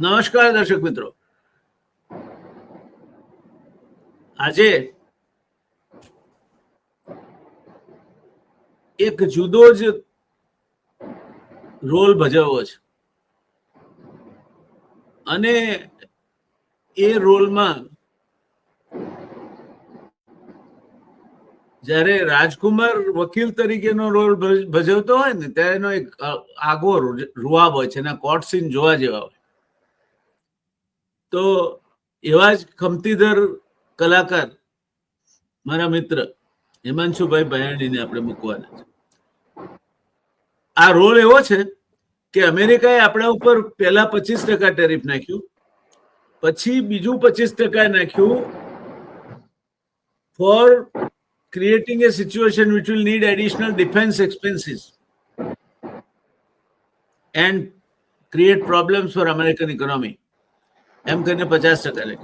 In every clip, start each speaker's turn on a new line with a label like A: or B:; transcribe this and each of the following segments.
A: નમસ્કાર દર્શક મિત્રો, આજે એક જુદો જ રોલ ભજવવો છે અને એ રોલમાં જ્યારે રાજકુમાર વકીલ તરીકેનો રોલ ભજવતો હોય ને ત્યારે એનો એક આગવો રૂઆબ હોય છે, એના કોર્ટ સીન જોવા જેવા હોય. તો એવા જ ખમતીધર કલાકાર મારા મિત્ર હિમાંશુભાઈ ભયાણીને આપણે મૂકવાના છે. આ રોલ એવો છે કે અમેરિકાએ આપણા ઉપર પહેલા 25% ટેરિફ નાખ્યું, પછી બીજું 25% નાખ્યું four creating a situation which will need additional defense expenses and create problems for American economy. એમ કરીને 50% લે.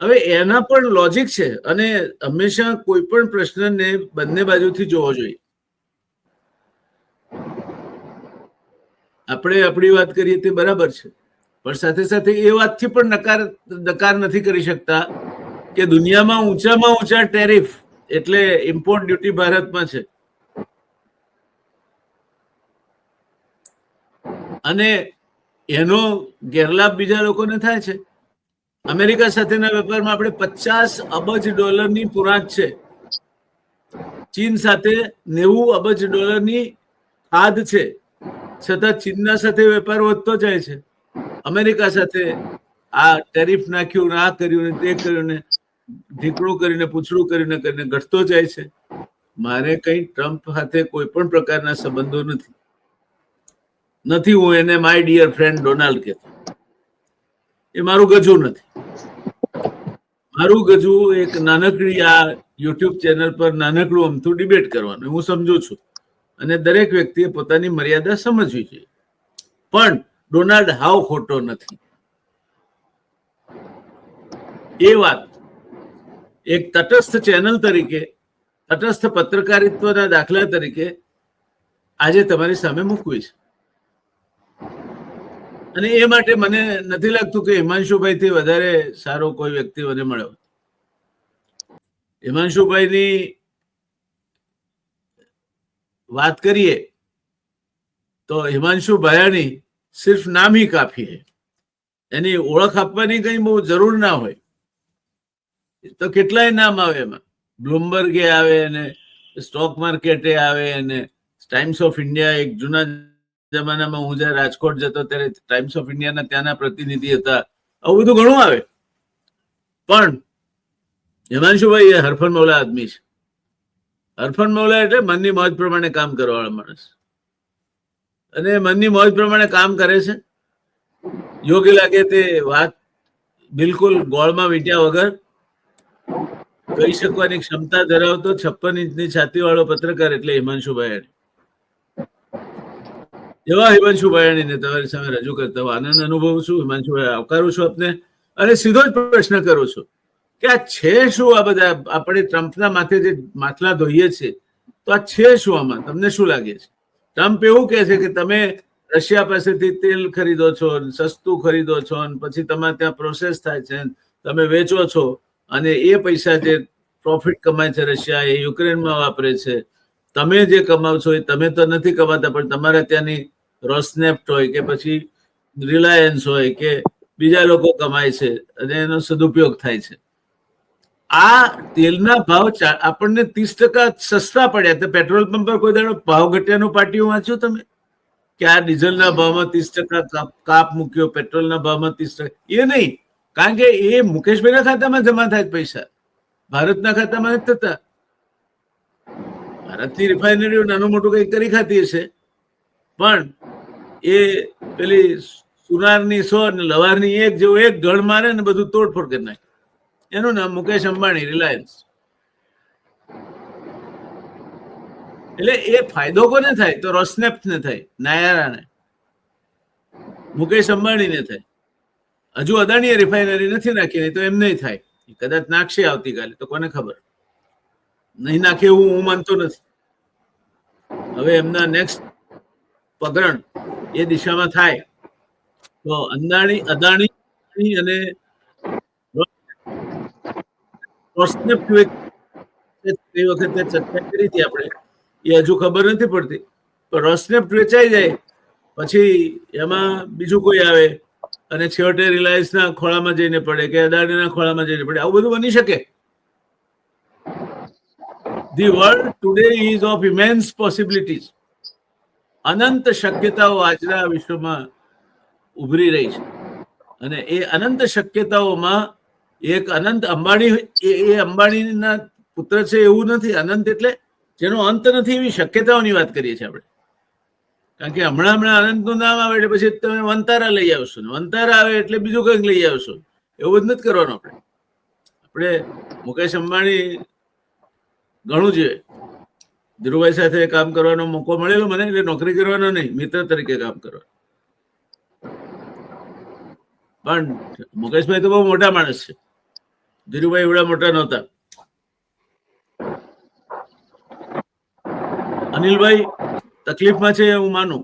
A: હવે એના પણ લોજિક છે અને હંમેશા કોઈ પણ પ્રશ્નને બંને બાજુથી જોવો જોઈએ. આપણે આપણી વાત કરીએ તે બરાબર છે, પણ સાથે સાથે એ વાતથી પણ નકાર નથી કરી શકતા કે દુનિયામાં ઊંચામાં ઊંચા ટેરિફ એટલે ઇમ્પોર્ટ ડ્યુટી ભારતમાં છે અને એનો ગેરલાભ બીજા લોકોને થાય છે. અમેરિકા સાથેના વેપારમાં આપણે $50 અબજ પુરાંત છે. ચીન સાથે $90 અબજ ખાધ છે, છતાં ચીનના સાથે વેપાર વધતો જાય છે. અમેરિકા સાથે આ ટેરિફ નાખ્યું ને આ કર્યું ને તે કર્યું ને ઢીકણું કરીને પૂછડું કરીને ઘટતો જાય છે. મારે કઈ ટ્રમ્પ સાથે કોઈ પણ પ્રકારના સંબંધો નથી. હું એને માય ડિયર ફ્રેન્ડ ડોનાલ્ડ કહેતો. એ મારું ગજુ નથી. મારું ગજુ એક નાનકડી આ યુટ્યુબ ચેનલ પર નાનકડું અમથું ડિબેટ કરવાનું હું સમજુ છું અને દરેક વ્યક્તિએ પોતાની મર્યાદા સમજવી જોઈએ. પણ ડોનાલ્ડ હાવ ખોટો નથી. એ વાત એક તટસ્થ ચેનલ તરીકે, તટસ્થ પત્રકારિત્વના દાખલા તરીકે આજે તમારી સામે મૂકવી છે. અને એ માટે મને નથી લાગતું કે હિમાંશુભાઈ થી વધારે સારો કોઈ વ્યક્તિ મને મળ્યો. હિમાંશુભાઈની વાત કરીએ તો હિમાંશુ ભયાણી સિર્ફ નામ ही કાફી है. એની ઓળખ આપવાની કઈ બહુ જરૂર ના હોય. તો કેટલાય નામ આવે એમાં. બ્લુમબર્ગે આવે અને સ્ટોક માર્કેટે આવે અને ટાઈમ્સ ઓફ ઇન્ડિયા, એક જૂના જમાનામાં હું જયારે રાજકોટ જતો ત્યારે ટાઈમ્સ ઓફ ઇન્ડિયાના ત્યાંના પ્રતિનિધિ હતા. આવું બધું ઘણું આવે. પણ હિમાંશુભાઈ એ હરફન મૌલા આદમી છે. હરફન મૌલા એટલે મનની મોજ પ્રમાણે કામ કરવાવાળા માણસ. અને મનની મોજ પ્રમાણે કામ કરે છે. યોગ્ય લાગે તે વાત બિલકુલ ગોળમાં વીંટ્યા વગર કહી શકવાની ક્ષમતા ધરાવતો 56 ઇંચની છાતી વાળો પત્રકાર એટલે હિમાંશુ ભયાણી. એવા હિમાંશુ ભયાણીને તમારી સામે રજૂ કરતા આનંદ અનુભવું છું. હિમાંશુભાઈ, આવકારું છું આપને અને સીધો જ પ્રશ્ન કરું છું કે આ છે શું? આ બધા આપણે ટ્રમ્પના માથે જે માટલા ધોઈએ છીએ તો આ છે શું? આમાં તમને શું લાગે છે? ટ્રમ્પ એવું કહે છે કે તમે રશિયા પાસેથી તેલ ખરીદો છો, સસ્તું ખરીદો છો અને પછી તમારે ત્યાં પ્રોસેસ થાય છે, તમે વેચો છો અને એ પૈસા જે પ્રોફિટ કમાય છે રશિયા એ યુક્રેનમાં વાપરે છે. તમે જે કમાવ છો એ તમે તો નથી કમાતા, પણ તમારા ત્યાંની રોસનેફ્ટ હોય કે પછી રિલાયન્સ હોય કે બીજા લોકો કમાય છે અને એનો સદુપયોગ થાય છે. આ તેલના ભાવ આપણને 30% સસ્તા પડ્યા. તો પેટ્રોલ પંપ પર કોઈ દાડો ભાવ ઘટ્યાનું પાટિયું વાંચ્યું તમે કે આ ડીઝલના ભાવમાં 30% કાપ મૂક્યો, પેટ્રોલના ભાવમાં 30%? એ નહીં, કારણ કે એ મુકેશભાઈના ખાતામાં જમા થાય પૈસા, ભારતના ખાતામાં નથી થતા. ભારતની રિફાઇનરીઓ નાનું મોટું કંઈક કરી ખાતી હશે, પણ એ પેલી સુનારની 100 ને લવારની 1 જેવું એક ગણ મારે ને બધું તોડફોડ કરી નાખે. એનું નામ મુકેશ અંબાણી, રિલાયન્સ. એટલે એ ફાયદો કોને થાય? તો રોસનેફ્ટને થાય, નાયરાને, મુકેશ અંબાણીને થાય. હજુ અદાણીએ રિફાઇનરી નથી નાખી, તો એમ નહીં થાય. કદાચ નાખશે આવતીકાલે, તો કોને ખબર. નહીં નાખે એવું હું માનતો નથી. હવે એમના નેક્સ્ટ પગરણ એ દિશામાં થાય તો અદાણી અને રોસનેફ્ટ એ વખતે ચર્ચા કરી હતી આપણે, એ હજુ ખબર નથી પડતી. તો રોસનેફ્ટ વેચાઈ જાય પછી એમાં બીજું કોઈ આવે અને છેવટે રિલાયન્સના ખોળામાં જઈને પડે કે અદાણીના ખોળામાં જઈને પડે, આવું બધું બની શકે. The world today is of immense possibilities. અનંત શક્યતાઓ આજના વિશ્વમાં ઉભરી રહી છે અને એ અનંત શક્યતાઓમાં એક અનંત અંબાણી, એ અંબાણીના પુત્ર છે એવું નથી. અનંત એટલે જેનો અંત નથી એવી શક્યતાઓની વાત કરીએ છીએ આપણે. કારણ કે હમણાં અનંતનું નામ આવે એટલે પછી તમે વંતારા લઈ આવશો ને વંતારા આવે એટલે બીજું કંઈક લઈ આવશો. એવું જ નથી કરવાનું. આપણે મુકેશ અંબાણી ઘણું જોઈએ. ધીરુભાઈ સાથે કામ કરવાનો મોકો મળેલો મને, એટલે નોકરી કરવાનો નહીં, મિત્ર તરીકે કામ કરવાનો. પણ મુકેશભાઈ તો બહુ મોટા માણસ છે, ધીરુભાઈ એવડા મોટા નહોતા. અનિલભાઈ તકલીફમાં છે હું માનું,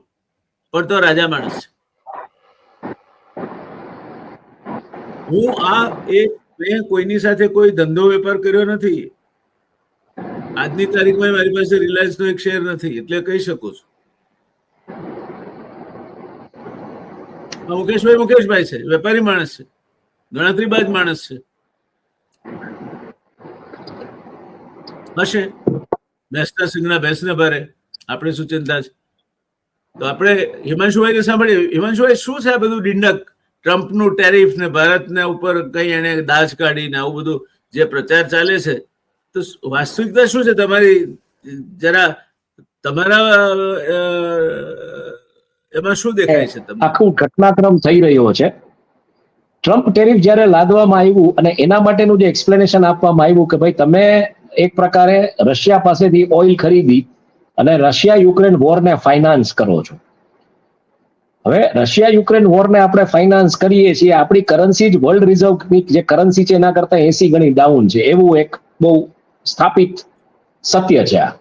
A: પણ તો રાજા માણસ છે. મેં કોઈની સાથે કોઈ ધંધો વેપાર કર્યો નથી. આજની તારીખમાં મારી પાસે રિલાયન્સનો એક શેર નથી, એટલે કહી શકું છું. મુકેશભાઈ છે, વેપારી માણસ છે, ગણતરીબાજ માણસ છે. હશે ભેંસના સિંગના ભેંસને ભરે, આપણે શું ચિંતા છે? તો આપણે હિમાંશુભાઈને સાંભળીએ. હિમાંશુભાઈ, શું છે આ બધું ડિંડક, ટ્રમ્પનું ટેરિફ ને ભારતના ઉપર કઈ એને દાજ કાઢીને આવું બધું જે પ્રચાર ચાલે છે, તો વાસ્તવિકતા શું છે તમારી? જરા તમારા એમાં શું દેખાય છે તમને?
B: આખું ઘટનાક્રમ થઈ રહ્યો છે. ટ્રમ્પ ટેરિફ જયારે લાદવામાં આવ્યું અને એના માટેનું જે એક્સપ્લેનેશન આપવામાં આવ્યું કે ભાઈ તમે એક પ્રકારે રશિયા પાસેથી ઓઇલ ખરીદી અને રશિયા યુક્રેન વોરને ફાઇનાન્સ કરો છો. હવે રશિયા યુક્રેન વોરને આપણે ફાઇનાન્સ કરીએ છીએ, આપણી કરન્સી જ વર્લ્ડ રિઝર્વની જે કરન્સી છે એના કરતા 80 ગણી ડાઉન છે, એવું એક બહુ સ્થાપિત સત્ય છે આ.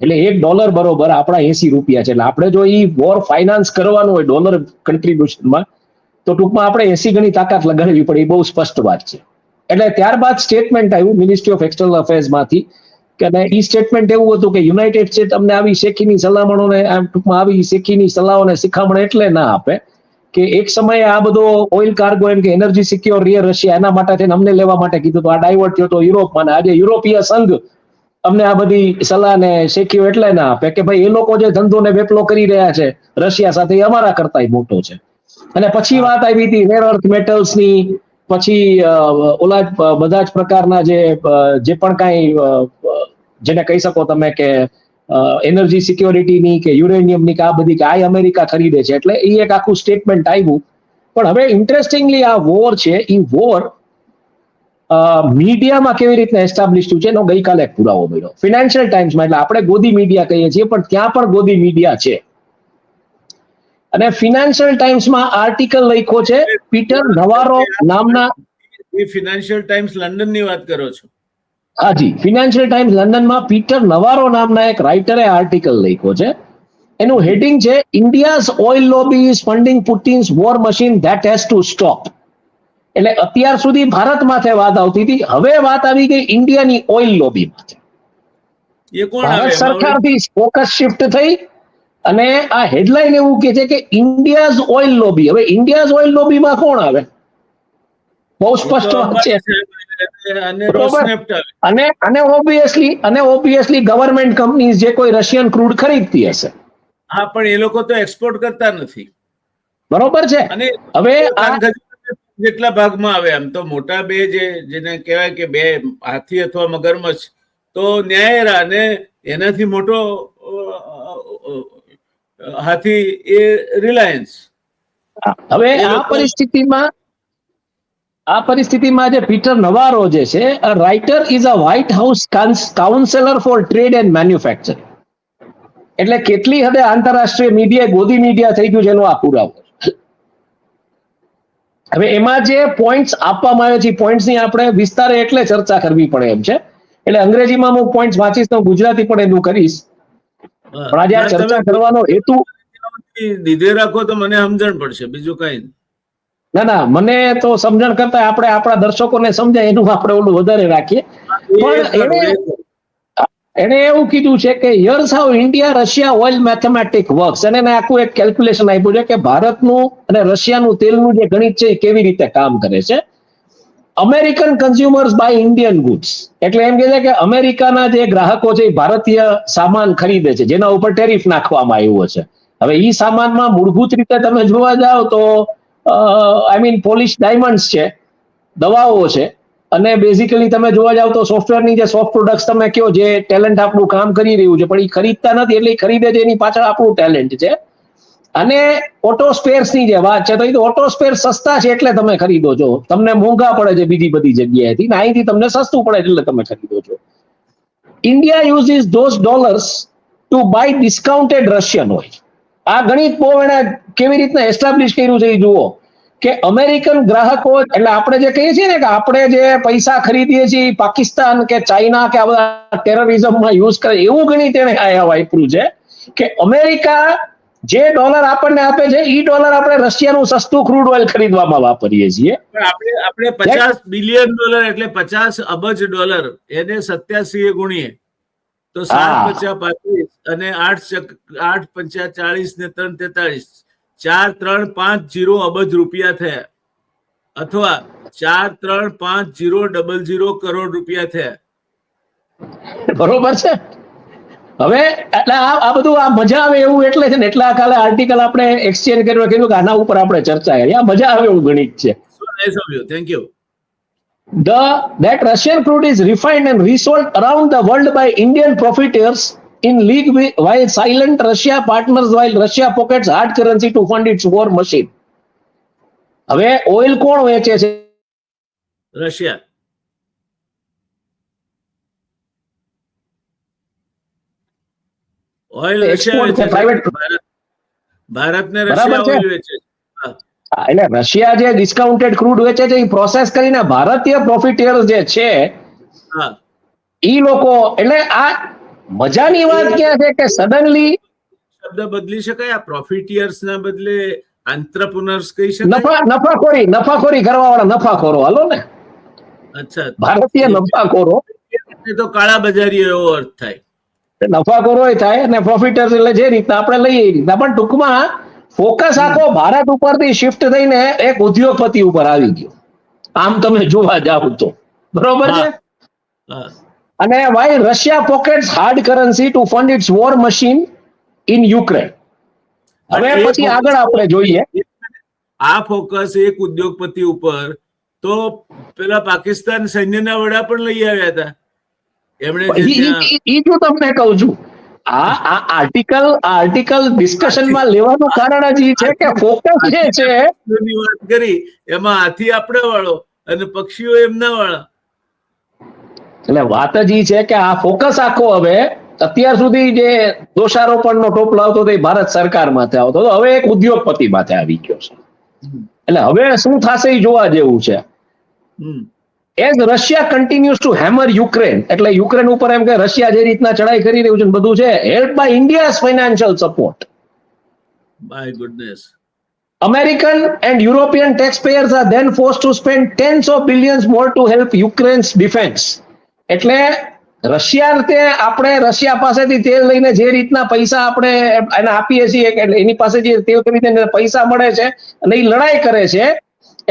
B: એટલે $1 બરોબર આપણા 80 રૂપિયા છે. એટલે આપણે જો એ વોર ફાઇનાન્સ કરવાનું હોય ડોલર કન્ટ્રીબ્યુશનમાં, તો ટૂંકમાં આપણે 80 ગણી તાકાત લગાડવી પડે, એ બહુ સ્પષ્ટ વાત છે. એટલે ત્યારબાદ સ્ટેટમેન્ટ આવ્યું મિનિસ્ટ્રી ઓફ એક્સટર્નલ અફેર્સમાંથી કે એ સ્ટેટમેન્ટ એવું હતું કે યુનાઇટેડ સ્ટેટ અમને આવી શેખીની સલામણોને, ટૂંકમાં આવી શેખીની સલાહોને શિખામણ એટલે ના આપે કે એક સમયે આ બધો ઓઇલ કાર્ગો એમ કે એનર્જી સિક્યોર રીએ રશિયા, એના માટે થઈને અમને લેવા માટે કીધું તો આ ડાયવર્ટ થયો તો યુરોપમાં. આજે યુરોપીય સંઘ અમને આ બધી સલાહને શેખ્યો એટલે ના આપે કે ભાઈ એ લોકો જે ધંધો ને વેપલો કરી રહ્યા છે રશિયા સાથે, એ અમારા કરતા મોટો છે. અને પછી વાત આવી હતી રેર અર્થ મેટલ્સની, પછી ઓલા બધા જ પ્રકારના જે પણ કાંઈ જેને કહી શકો તમે કે એનર્જી સિક્યોરિટીની કે યુરેનિયમની કે આ બધી કે આ અમેરિકા ખરીદે છે. એટલે એ એક આખું સ્ટેટમેન્ટ આવ્યું. પણ હવે ઇન્ટરેસ્ટિંગલી આ વોર છે, એ વોર મીડિયામાં કેવી રીતના એસ્ટાબ્લિશ થયું છે એનો ગઈકાલે એક પુરાવો મળ્યો ફિનાન્શિયલ ટાઈમ્સમાં. એટલે આપણે ગોદી મીડિયા કહીએ છીએ, પણ ત્યાં પણ ગોદી મીડિયા છે. અને ફિનાન્શિયલ ટાઈમ્સમાં આર્ટિકલ લખ્યો છે પીટર નવારો નામના.
A: ફિનાન્શિયલ ટાઈમ્સ લંડનની વાત કરો છો?
B: હાજી, ફિનાન્શિયલ ટાઈમ્સ લંડનમાં પીટર નવારો નામના એક રાઇટરે આર્ટિકલ લખ્યો છે. એનું હેડિંગ છે India's oil lobby is funding Putin's war machine that has to stop. એટલે અત્યાર સુધી ભારતમાંથી વાત આવતી હતી, હવે વાત આવી ગઈ ઇન્ડિયાની ઓઇલ લોબીમાં. ભારત સરકારથી ફોકસ શિફ્ટ થઈ અને આ હેડલાઇન એવું કે છે કે ઇન્ડિયાઝ ઓઇલ લોબી. હવે ઇન્ડિયાઝ ઓઇલ લોબીમાં કોણ આવે? બહુ સ્પષ્ટ વાત છે. અને ઓબ્વિયસલી ગવર્મેન્ટ કંપનીઝ જે કોઈ રશિયન ક્રૂડ ખરીદતી હશે.
A: હા, પણ એ લોકો તો એક્સપોર્ટ કરતા નથી.
B: બરોબર છે.
A: અને
B: હવે
A: જેટલા ભાગમાં આવે, આમ તો મોટા બે જેને કહેવાય કે બે હાથી અથવા મગરમચ્છ, તો ન્યાયરા ને એનાથી મોટો હાથી એ રિલાયન્સ.
B: હવે આ પરિસ્થિતિમાં જે પીટર નવારો જે છે, writer is a White House counsellor for trade and manufacturing. એટલે કેટલી હદે આંતરરાષ્ટ્રીય મીડિયા ગોદી મીડિયા થઈ ગયું છે એનો આ પુરાવો. હવે એમાં જે પોઈન્ટ્સ આપવામાં આવે છે, પોઈન્ટ્સની આપણે વિસ્તારે એટલે ચર્ચા કરવી પડે એમ છે. એટલે અંગ્રેજીમાં હું પોઈન્ટ્સ વાંચીશ તો ગુજરાતી પણ એનું કરીશ. પણ આજે ચર્ચા કરવાનો હેતુ
A: દીધે રાખો તો મને સમજણ પડશે, બીજું કઈ નહીં.
B: ના મને તો સમજણ કરતા આપણે આપણા દર્શકોને સમજાય એનું આપણે ઓલું વધારે રાખીએ. પણ એને એવું કીધું છે કે years how India Russia oil mathematic works, અને એને આખું એક કેલ્ક્યુલેશન આપ્યું છે કે ભારતનું અને રશિયાનું તેલનું જે ગણિત છે એ કેવી રીતે કામ કરે છે. American consumers buy Indian goods, એટલે એમ કે છે કે અમેરિકાના જે ગ્રાહકો છે એ ભારતીય સામાન ખરીદે છે જેના ઉપર ટેરિફ નાખવામાં આવ્યો છે. હવે ઈ સામાનમાં મૂળભૂત રીતે તમે જોવા જાવ તો આઈ મીન પોલિશ ડાયમંડ્સ છે, દવાઓ છે, અને બેઝિકલી તમે જોવા જાવ તો સોફ્ટવેરની જે સોફ્ટ પ્રોડક્ટ્સ તમે કહો જે ટેલેન્ટ આપણું કામ કરી રહ્યું છે પણ એ ખરીદતા નથી એટલે ખરીદે છે એની પાછળ આપણું ટેલેન્ટ છે. અને ઓટો સ્પેર્સ ની જે વાત છે તો ઓટો સ્પેર સસ્તા છે એટલે તમે ખરીદો છો, તમને મોંઘા પડે છે બીજી બધી જગ્યાએથી, અહીંથી તમને સસ્તું પડે એટલે તમે ખરીદો છો. India uses those dollars to buy discounted Russian oil. આ ગણિત બહુ એને કેવી રીતના એસ્ટાબ્લિશ કર્યું છે એ જુઓ કે અમેરિકન ગ્રાહકો, એટલે આપણે જે કહીએ છીએ ને કે આપણે જે પૈસા ખરીદીએ છીએ પાકિસ્તાન કે ચાઇના કે આ બધા ટેરરિઝમમાં યુઝ કરે, એવું ગણિત એને અહીંયા વાપર્યું છે કે અમેરિકા જે ડોલર આપણને આપે છે ઈ ડોલર આપણે રશિયાનું સસ્તું ક્રૂડ ઓઇલ ખરીદવામાં વાપરીએ છીએ.
A: આપણે $50 બિલિયન એટલે 50 અબજ ડોલર, એને 87 ગુણીએ તો 7×5 = 35 અને 8×5 = 40 ને 3×43 4,350 અબજ રૂપિયા થયા, અથવા 4,350,000 કરોડ રૂપિયા થયા.
B: બરોબર છે. હવે એટલે આ બધું આ મજા આવે એવું એટલે છે ને, એટલા કાલે આર્ટિકલ આપણે એક્સચેન્જ કરવા કીધું કે આના ઉપર આપણે ચર્ચા કરી. આ મજા આવે એવું ગણિત છે.
A: Thank you.
B: That Russian crude is refined and resold around the world by Indian profiteers in league while silent Russia partners, while Russia pockets hard currency to fund its war machine. હવે oil કોણ વેચે છે?
A: Russia. Oil ભારતને Russia oil વેચે છે.
B: એટલે Russia જે discounted crude વેચે છે એ પ્રોસેસ કરીને ભારતીય પ્રોફિટિયર્સ જે છે ઈ લોકો, એટલે આ મજાની વાત ક્યાં છે કે સડનલી
A: શબ્દ બદલી શકાય, આ પ્રોફિટિયર્સ ના બદલે આંત્રપ્રુનર્સ કહી શકાય.
B: નફાખોરી કરવા વાળા નફાખોરો, હાલો ને.
A: અચ્છા,
B: ભારતીય નફાખોરો
A: તો કાળા બજારી એવો અર્થ થાય.
B: નફાખોરો થાય અને પ્રોફિટર્સ એટલે જે રીતના આપણે લઈએ એ રીતના, પણ ટૂંકમાં ફોકસ આખો ભારત ઉપરથી શિફ્ટ થઈને એક ઉદ્યોગપતિ ઉપર આવી ગયો આમ તમે જોવા જાવ તો. બરોબર છે. અને while Russia pockets hard currency to fund its war machine in Ukraine. હવે પછી આગળ આપણે જોઈએ
A: આ ફોકસ એક ઉદ્યોગપતિ ઉપર તો પેલા પાકિસ્તાન સૈન્યના વડા પણ લઈ આવ્યા હતા એમણે.
B: ઈ જો તમને કહું છું આ આર્ટિકલ ડિસ્કશનમાં લેવાનું કારણ જ છે કે ફોકસ જે છે
A: વાત કરી એમાં હાથી આપણે વાળો અને પક્ષીઓ એમના વાળા.
B: એટલે વાત જ ઈ છે કે આ ફોકસ આખો હવે અત્યાર સુધી જે દોષારોપણનો ટોપ લાવતો હતો એ ભારત સરકાર માથે આવતો હતો, હવે એક ઉદ્યોગપતિ માથે આવી ગયો છે. એટલે હવે શું થશે એ જોવા જેવું છે. As Russia continues to hammer Ukraine, એટલે યુક્રેન ઉપર એમ કે રશિયા જે રીતના ચડાઈ કરી રહ્યું છે બધું છે, helped by India's financial support.
A: My goodness.
B: American and European taxpayers are then forced to spend tens of billions more to help Ukraine's defense. એટલે આપણે રશિયા પાસેથી તેલ લઈને જે રીતના પૈસા આપણે એને આપીએ છીએ, એટલે એની પાસે જે તેલ ખરીદીને પૈસા મળે છે અને એ લડાઈ કરે છે,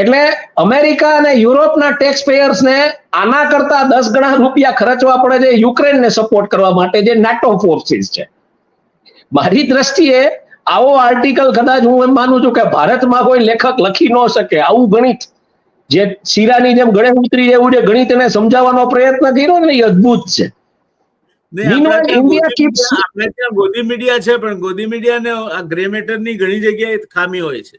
B: એટલે અમેરિકા અને યુરોપના ટેક્સ પેયર્સને આના કરતા 10 ગણા રૂપિયા ખર્ચવા પડે છે યુક્રેનને સપોર્ટ કરવા માટે, જે નાટો ફોર્સિસ છે. મારી દ્રષ્ટિએ આવો આર્ટિકલ કદાચ હું એમ માનું છું કે ભારતમાં કોઈ લેખક લખી ન શકે. આવું ગણિત જે શીરાની જેમ ગળે ઉતરી એવું જે ગણિત એને સમજાવવાનો પ્રયત્ન કર્યો ને એ અદ્ભુત છે.
A: આપણે ત્યાં ગોદી મીડિયા છે પણ ગોદી મીડિયાને આ ગ્રે મેટરની ઘણી જગ્યાએ ખામી હોય છે.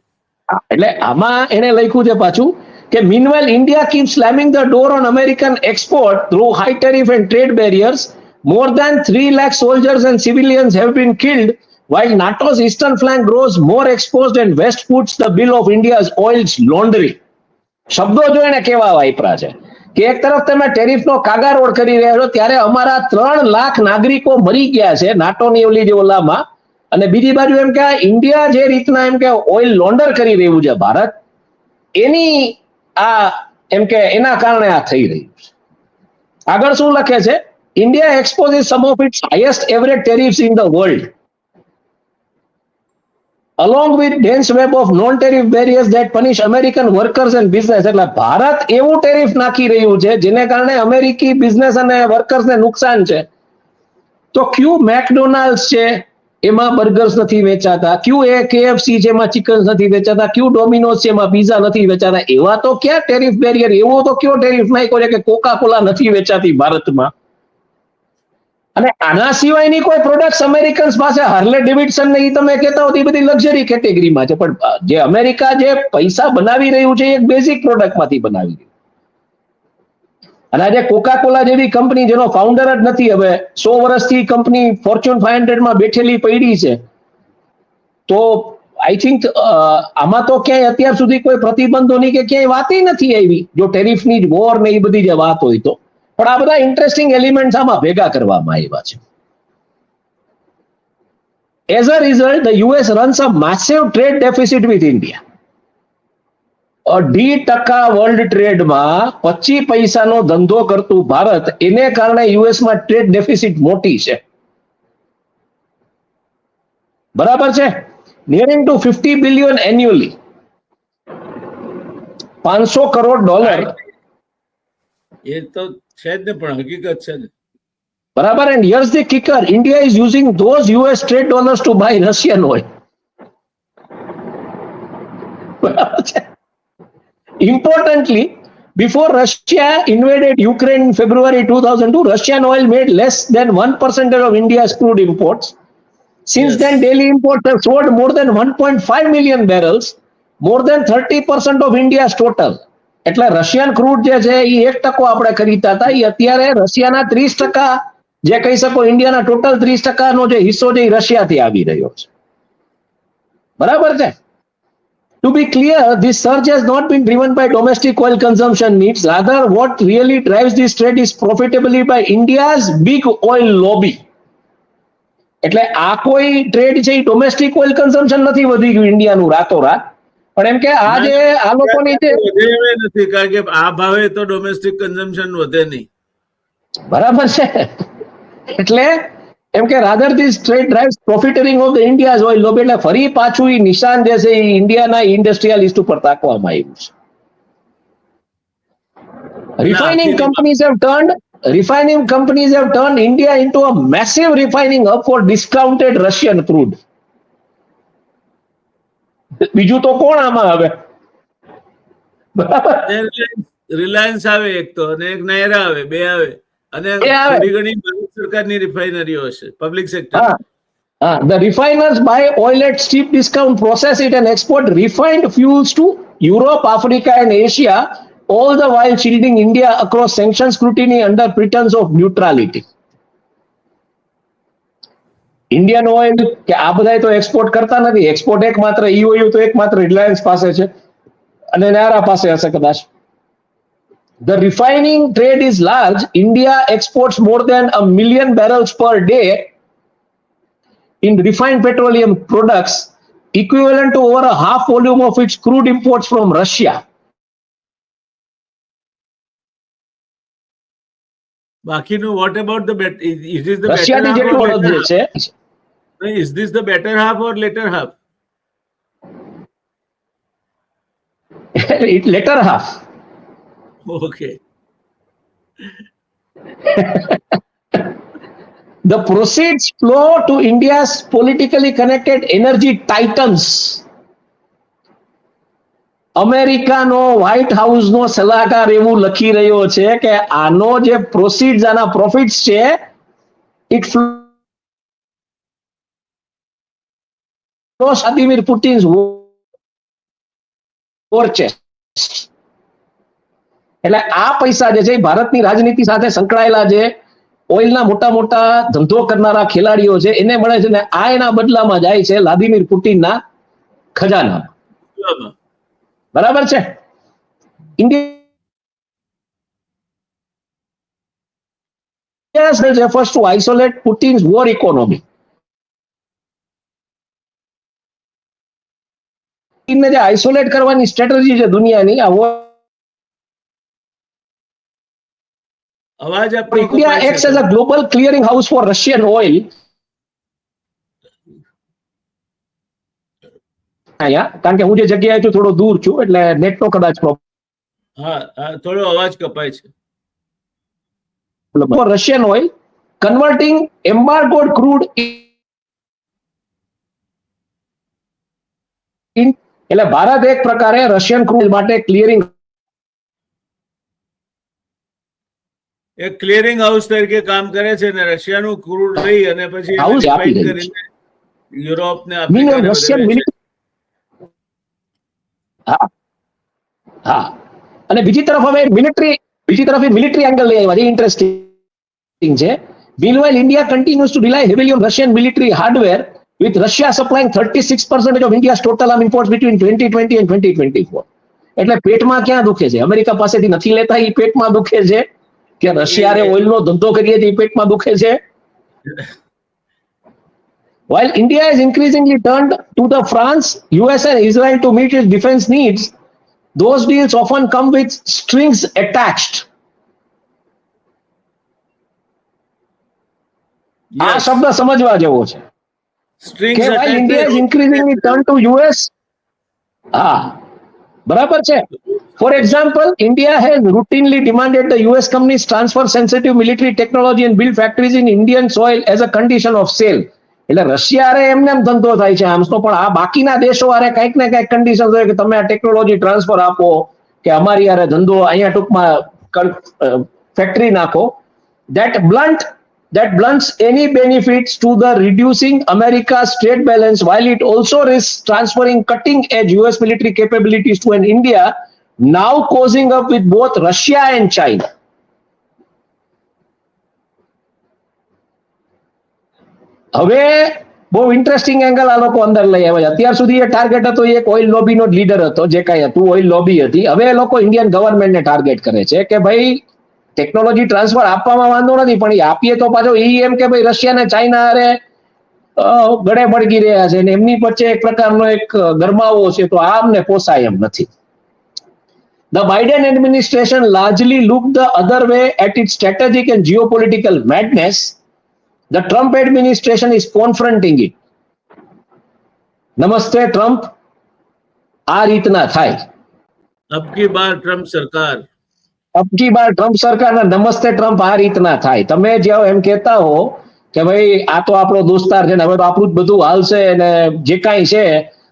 B: એટલે આમાં એને લખ્યું છે પાછું કે meanwhile India keeps slamming the door on American export through high tariff and trade barriers. More than 3 lakh soldiers and civilians have been killed while NATO's eastern flank grows more exposed and West puts the bill of India's oil laundering. શબ્દો જો એને કેવા વાપરા છે કે એક તરફ તમે ટેરિફનો કાગારોડ કરી રહ્યા છો ત્યારે અમારા 3 લાખ નાગરિકો મરી ગયા છે નાટોની ઓલી જે ઓલામાં, અને બીજી બાજુ એમ કે ઇન્ડિયા જે રીતના એમ કે ઓઇલ લોન્ડર કરી રહ્યું છે ભારત, એની આ એમ કે એના કારણે આ થઈ રહ્યું છે. આગળ શું લખે છે? India exposes some of its highest ever tariffs in the world, along with dense web of non-tariff barriers that punish American workers and business. એટલે ભારત એવું ટેરિફ નાખી રહ્યું છે જેને કારણે અમેરિકી બિઝનેસ અને વર્કર્સને નુકસાન છે. તો ક્યુ મેકડોનાલ્ડ્સ છે એમાં બર્ગર્સ નથી વેચાતા, ક્યુ એ KFC છે એમાં ચિકન નથી વેચાતા, ક્યુ ડોમિનોઝ છે એમાં પીઝા નથી વેચાતા. એવા તો ક્યાં ટેરિફ બેરિયર, એવો તો કયો ટેરિફ નાખ્યો છે કે કોકા કોલા નથી વેચાતી ભારતમાં? અને આના સિવાયની કોઈ પ્રોડક્ટ્સ અમેરિકન્સ પાસે હાર્લે ડેવિડસન ને તમે કહેતા હો એ બધી લક્ઝરી કેટેગરીમાં છે, પણ જે અમેરિકા જે પૈસા બનાવી રહ્યું છે એક બેઝિક પ્રોડક્ટમાંથી બનાવી રહ્યું. અને આજે કોકા કોલા જેવી કંપની જેનો ફાઉન્ડર જ નથી, હવે 100 વર્ષથી કંપની ફોર્ચ્યુન 500 માં બેઠેલી પડી છે, તો આઈ થિંક આમાં તો ક્યાંય અત્યાર સુધી કોઈ પ્રતિબંધોની કે ક્યાંય વાત નથી આવી, જો ટેરિફની વોર ને એ બધી જે વાત હોય તો. પણ આ બધા ઇન્ટરેસ્ટિંગ એલિમેન્ટ્સ આમાં ભેગા કરવામાં આવ્યા છે. As a result, the US runs a massive trade deficit with India. 2% world ટ્રેડમાં 25 પૈસાનો ધંધો કરતું ભારત, એને કારણે યુએસમાં ટ્રેડ ડેફિસિટ મોટી છે. બરાબર છે? Nearing to 50 billion annually, $500 crore.
A: એ તો છે જ ને, પણ હકીકત છે ને.
B: બરાબર. And here's the kicker, India is using those US trade dollars to buy Russian oil. બરાબર છે. Importantly, before Russia invaded Ukraine in February 2002, Russian oil made less than 1% of India's crude imports. Since
A: Yes.
B: then, daily imports have sold more than 1.5 million barrels, more than 30% of India's total. એટલે Russian crude જે છે એ 1% આપણે ખરીદતા હતા, એ અત્યારે રશિયાના 30%, જે કહી શકો ઇન્ડિયાના ટોટલ 30% નો જે હિસ્સો છે એ રશિયાથી આવી રહ્યો છે. બરાબર છે? To be clear, this surge has not been driven by domestic oil consumption needs. Rather, what really drives this trade is profitability by India's big oil lobby. એટલે આ કોઈ ટ્રેડ છે એ ડોમેસ્ટિક ઓઇલ કન્ઝમ્પશન નથી વધી ગયું ઇન્ડિયાનું રાતોરાત, પણ એમ કે આ જે આ લોકોની જે
A: વધે એવે નથી, કારણ કે આ ભાવે તો ડોમેસ્ટિક કન્ઝમ્પશન વધે નહીં.
B: બરાબર છે. એટલે એમ કે rather this trade drives profiteering of the India's oil lobby. એટલે ફરી પાછું એ નિશાન જે છે એ ઇન્ડિયાના ઇન્ડસ્ટ્રીયલિસ્ટ ઉપર તાકવામાં આવ્યું છે. Refining companies have turned India into a massive refining hub for discounted Russian crude. બીજું તો કોણ આમાં હવે? બરાબર.
A: રિલાયન્સ આવે એક તો, અને એક નાયરા આવે, બે આવે, અને
B: બે આવે.
A: થોડી ઘણી ભારત સરકારની રિફાઇનરીઓ હશે, public sector.
B: The refiners buy oil at steep discount, process it and export refined fuels to Europe, Africa and Asia, all the while shielding India across sanction scrutiny under pretense of neutrality. Indian oil કે આ બધા તો export કરતા નથી. Export એકમાત્ર EOU તો એકમાત્ર Reliance પાસે છે અને નાયરા પાસે હશે કદાચ. The refining trade is large. India exports more than 1 million barrels per day in refined petroleum products, equivalent to over a half volume of its crude imports from Russia.
A: બાકીનું what about the is this the better
B: રશિયાની
A: half
B: જેટલું
A: or
B: અડદ
A: later
B: જે
A: half?
B: છે,
A: Is this the better half or later half?
B: it later half.
A: Okay.
B: The proceeds flow to India's politically connected energy titans. અમેરિકાનો white હાઉસનો સલાહકાર એવું લખી રહ્યો છે કે આનો જે પ્રોસીડ્સ, આના પ્રોફિટ્સ છે, ઇટ ફ્લોસ વ્લાદિમીર પુટિન્સ વોર ચેસ્ટ. એટલે આ પૈસા જે છે એ ભારતની રાજનીતિ સાથે સંકળાયેલા જે ઓઇલના મોટા મોટા ધંધો કરનારા ખેલાડીઓ છે એને મળે છે, ને આ એના બદલામાં જાય છે વ્લાદિમીર પુટિનના ખજાનામાં. બરાબર છે? India efforts to isolate Putin's war economy. ચીનને જે આઇસોલેટ કરવાની સ્ટ્રેટેજી છે દુનિયાની,
A: અવાજ આપણો
B: ઇન્ડિયા
A: કપાય
B: એક્ટ્સ
A: છે.
B: As a global clearing house for Russian oil. કારણ કે હું જે જગ્યાએ છું થોડો દૂર છું એટલે નેટનો કદાચ પ્રોબ્લેમ.
A: હા, થોડો અવાજ કપાય છે.
B: For Russian oil, converting embargoed crude એટલે ભારત એક પ્રકારે રશિયન ક્રૂડ માટે ક્લિયરિંગ
A: એક ક્લિયરિંગ હાઉસ તરીકે કામ કરે છે ને રશિયાનું ક્રૂડ લઈ અને પછી એને
B: હાઉસ આપી
A: રિફાઇન
B: રહ્યું છે.
A: કરીને યુરોપ ને
B: મીન
A: આફ્રિકા ને બધે
B: રશિયન
A: વેચે.
B: મિલિટરી. હા હા, અને બીજી તરફ મિલિટરી એંગલ લઈ આવ્યા છે. ઇન્ટરેસ્ટિંગ છે. Meanwhile, India continues to rely heavily on Russian military hardware, with Russia supplying 36% of India's total arms imports between 2020 and 2024. એટલે પેટમાં ક્યાં દુખે છે? અમેરિકા પાસેથી નથી લેતા, એ પેટમાં દુખે છે કે રશિયાએ ઓઇલનો ધંધો કરીએ છે, એ પેટમાં દુખે છે. While India has increasingly turned to the France, US and Israel to meet its defense needs, those deals often come with strings attached. આ શબ્દ સમજવા જેવો છે કે while India is increasingly turned to US, હા બરાબર છે. For example, India has routinely demanded the US companies transfer sensitive military technology and build factories in Indian soil as a condition of sale. એટલે Russia હારે એમને એમ ધંધો થાય છે આમ તો, પણ આ બાકીના દેશો હારે કંઈક ને કંઈક કન્ડિશન હોય કે તમે આ ટેકનોલોજી ટ્રાન્સફર આપો કે અમારી હારે ધંધો અહીંયા ટૂંકમાં ફેક્ટરી નાખો. That blunts any benefits to the reducing America's trade balance, while it also risks transferring cutting-edge US military capabilities to an India now causing up with both Russia and China. હવે બહુ interesting angle આ લોકો અંદર લઈ આવે છે. અત્યાર સુધી એ ટાર્ગેટ હતો, એક ઓઇલ લોબીનો જ લીડર હતો, જે કાંઈ હતું ઓઇલ લોબી હતી. હવે એ લોકો ઇન્ડિયન ગવર્મેન્ટને ટાર્ગેટ કરે છે કે ભાઈ ટેકનોલોજી ટ્રાન્સફર આપવામાં વાંધો નથી, પણ એ આપીએ તો પાછો એમ કે ભાઈ રશિયા ને ચાઇના હારે ગળે બળગી રહ્યા છે ને એમની વચ્ચે એક પ્રકારનો એક ગરમાવો છે, તો આ અમને પોસાય એમ નથી. The Biden administration largely looked the other way at its strategic and geopolitical madness. The Trump administration is confronting it. નમસ્તે ટ્રમ્પ, આ રીતના થાય.
A: અબકી બાર ટ્રમ્પ સરકાર,
B: અબકી બાર ટ્રમ્પ સરકારના નમસ્તે ટ્રમ્પ આ રીતના થાય. તમે જ્યાં એમ કહેતા હો કે ભાઈ આ તો આપણો દોસ્તાર છે ને હવે તો આપણું જ બધું હાલશે અને જે કાંઈ છે,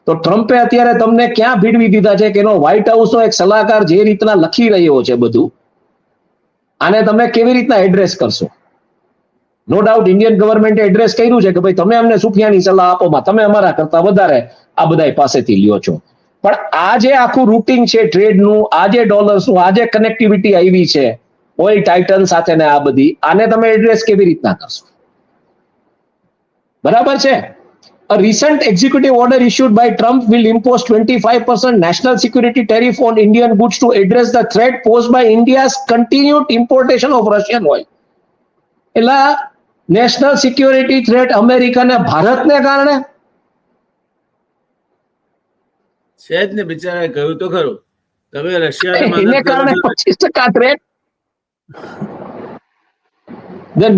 B: તો ટ્રમ્પે અત્યારે તમને ક્યાં ભીડવી દીધા છે કે એનો વ્હાઇટ હાઉસનો એક સલાહકાર જે રીતના લખી રહ્યો છે બધું, આને તમે કેવી રીતના એડ્રેસ કરશો? નો ડાઉટ ઇન્ડિયન ગવર્મેન્ટે એડ્રેસ કર્યું છે કે ભાઈ તમે અમને સુફિયાની સલાહ આપો, તમે અમારા કરતા વધારે આ બધા પાસેથી લ્યો છો. પણ આ જે આખું રૂટિંગ છે ટ્રેડનું, આ જે ડોલર્સનું, આ જે કનેક્ટિવિટી આવી છે ઓઇલ ટાઇટન સાથે ને આ બધી, આને તમે એડ્રેસ કેવી રીતના કરશો? બરાબર છે. A recent executive order issued by Trump will impose 25% national security tariff on Indian goods to address the threat posed by India's continued importation of Russian oil. એટલે નેશનલ સિક્યોરિટી થ્રેટ અમેરિકાને ભારતને કારણે
A: છે જ ને, બિચારાએ કહ્યું તો ખરું, તમે રશિયાને
B: એને
A: મદદ કરો
B: કારણે
A: છો.
B: 25% threat. The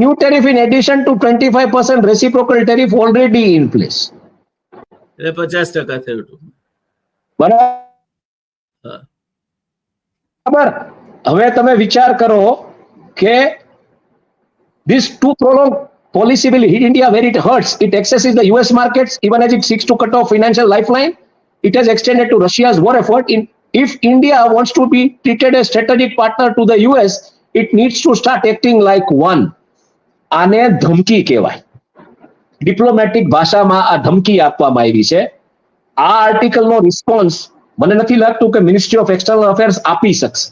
B: new tariff in addition to 25% reciprocal tariff already in place.
A: એટલે 50% થયું હતું.
B: બરાબર. હવે તમે વિચાર કરો કે this too prolonged policy will hit India where it hurts. It accesses the US markets even as it seeks to cut off financial lifeline. It has extended to Russia's war effort. If India wants to be treated as strategic partner to the US, it needs to start acting like one. આને ધમકી કહેવાય. Diplomatic ભાષામાં આ ધમકી આપવામાં આવી છે. આ આર્ટિકલનો રિસ્પોન્સ મને નથી લાગતું કે મિનિસ્ટ્રી ઓફ એક્સટર્નલ અફેર્સ આપી શકશે.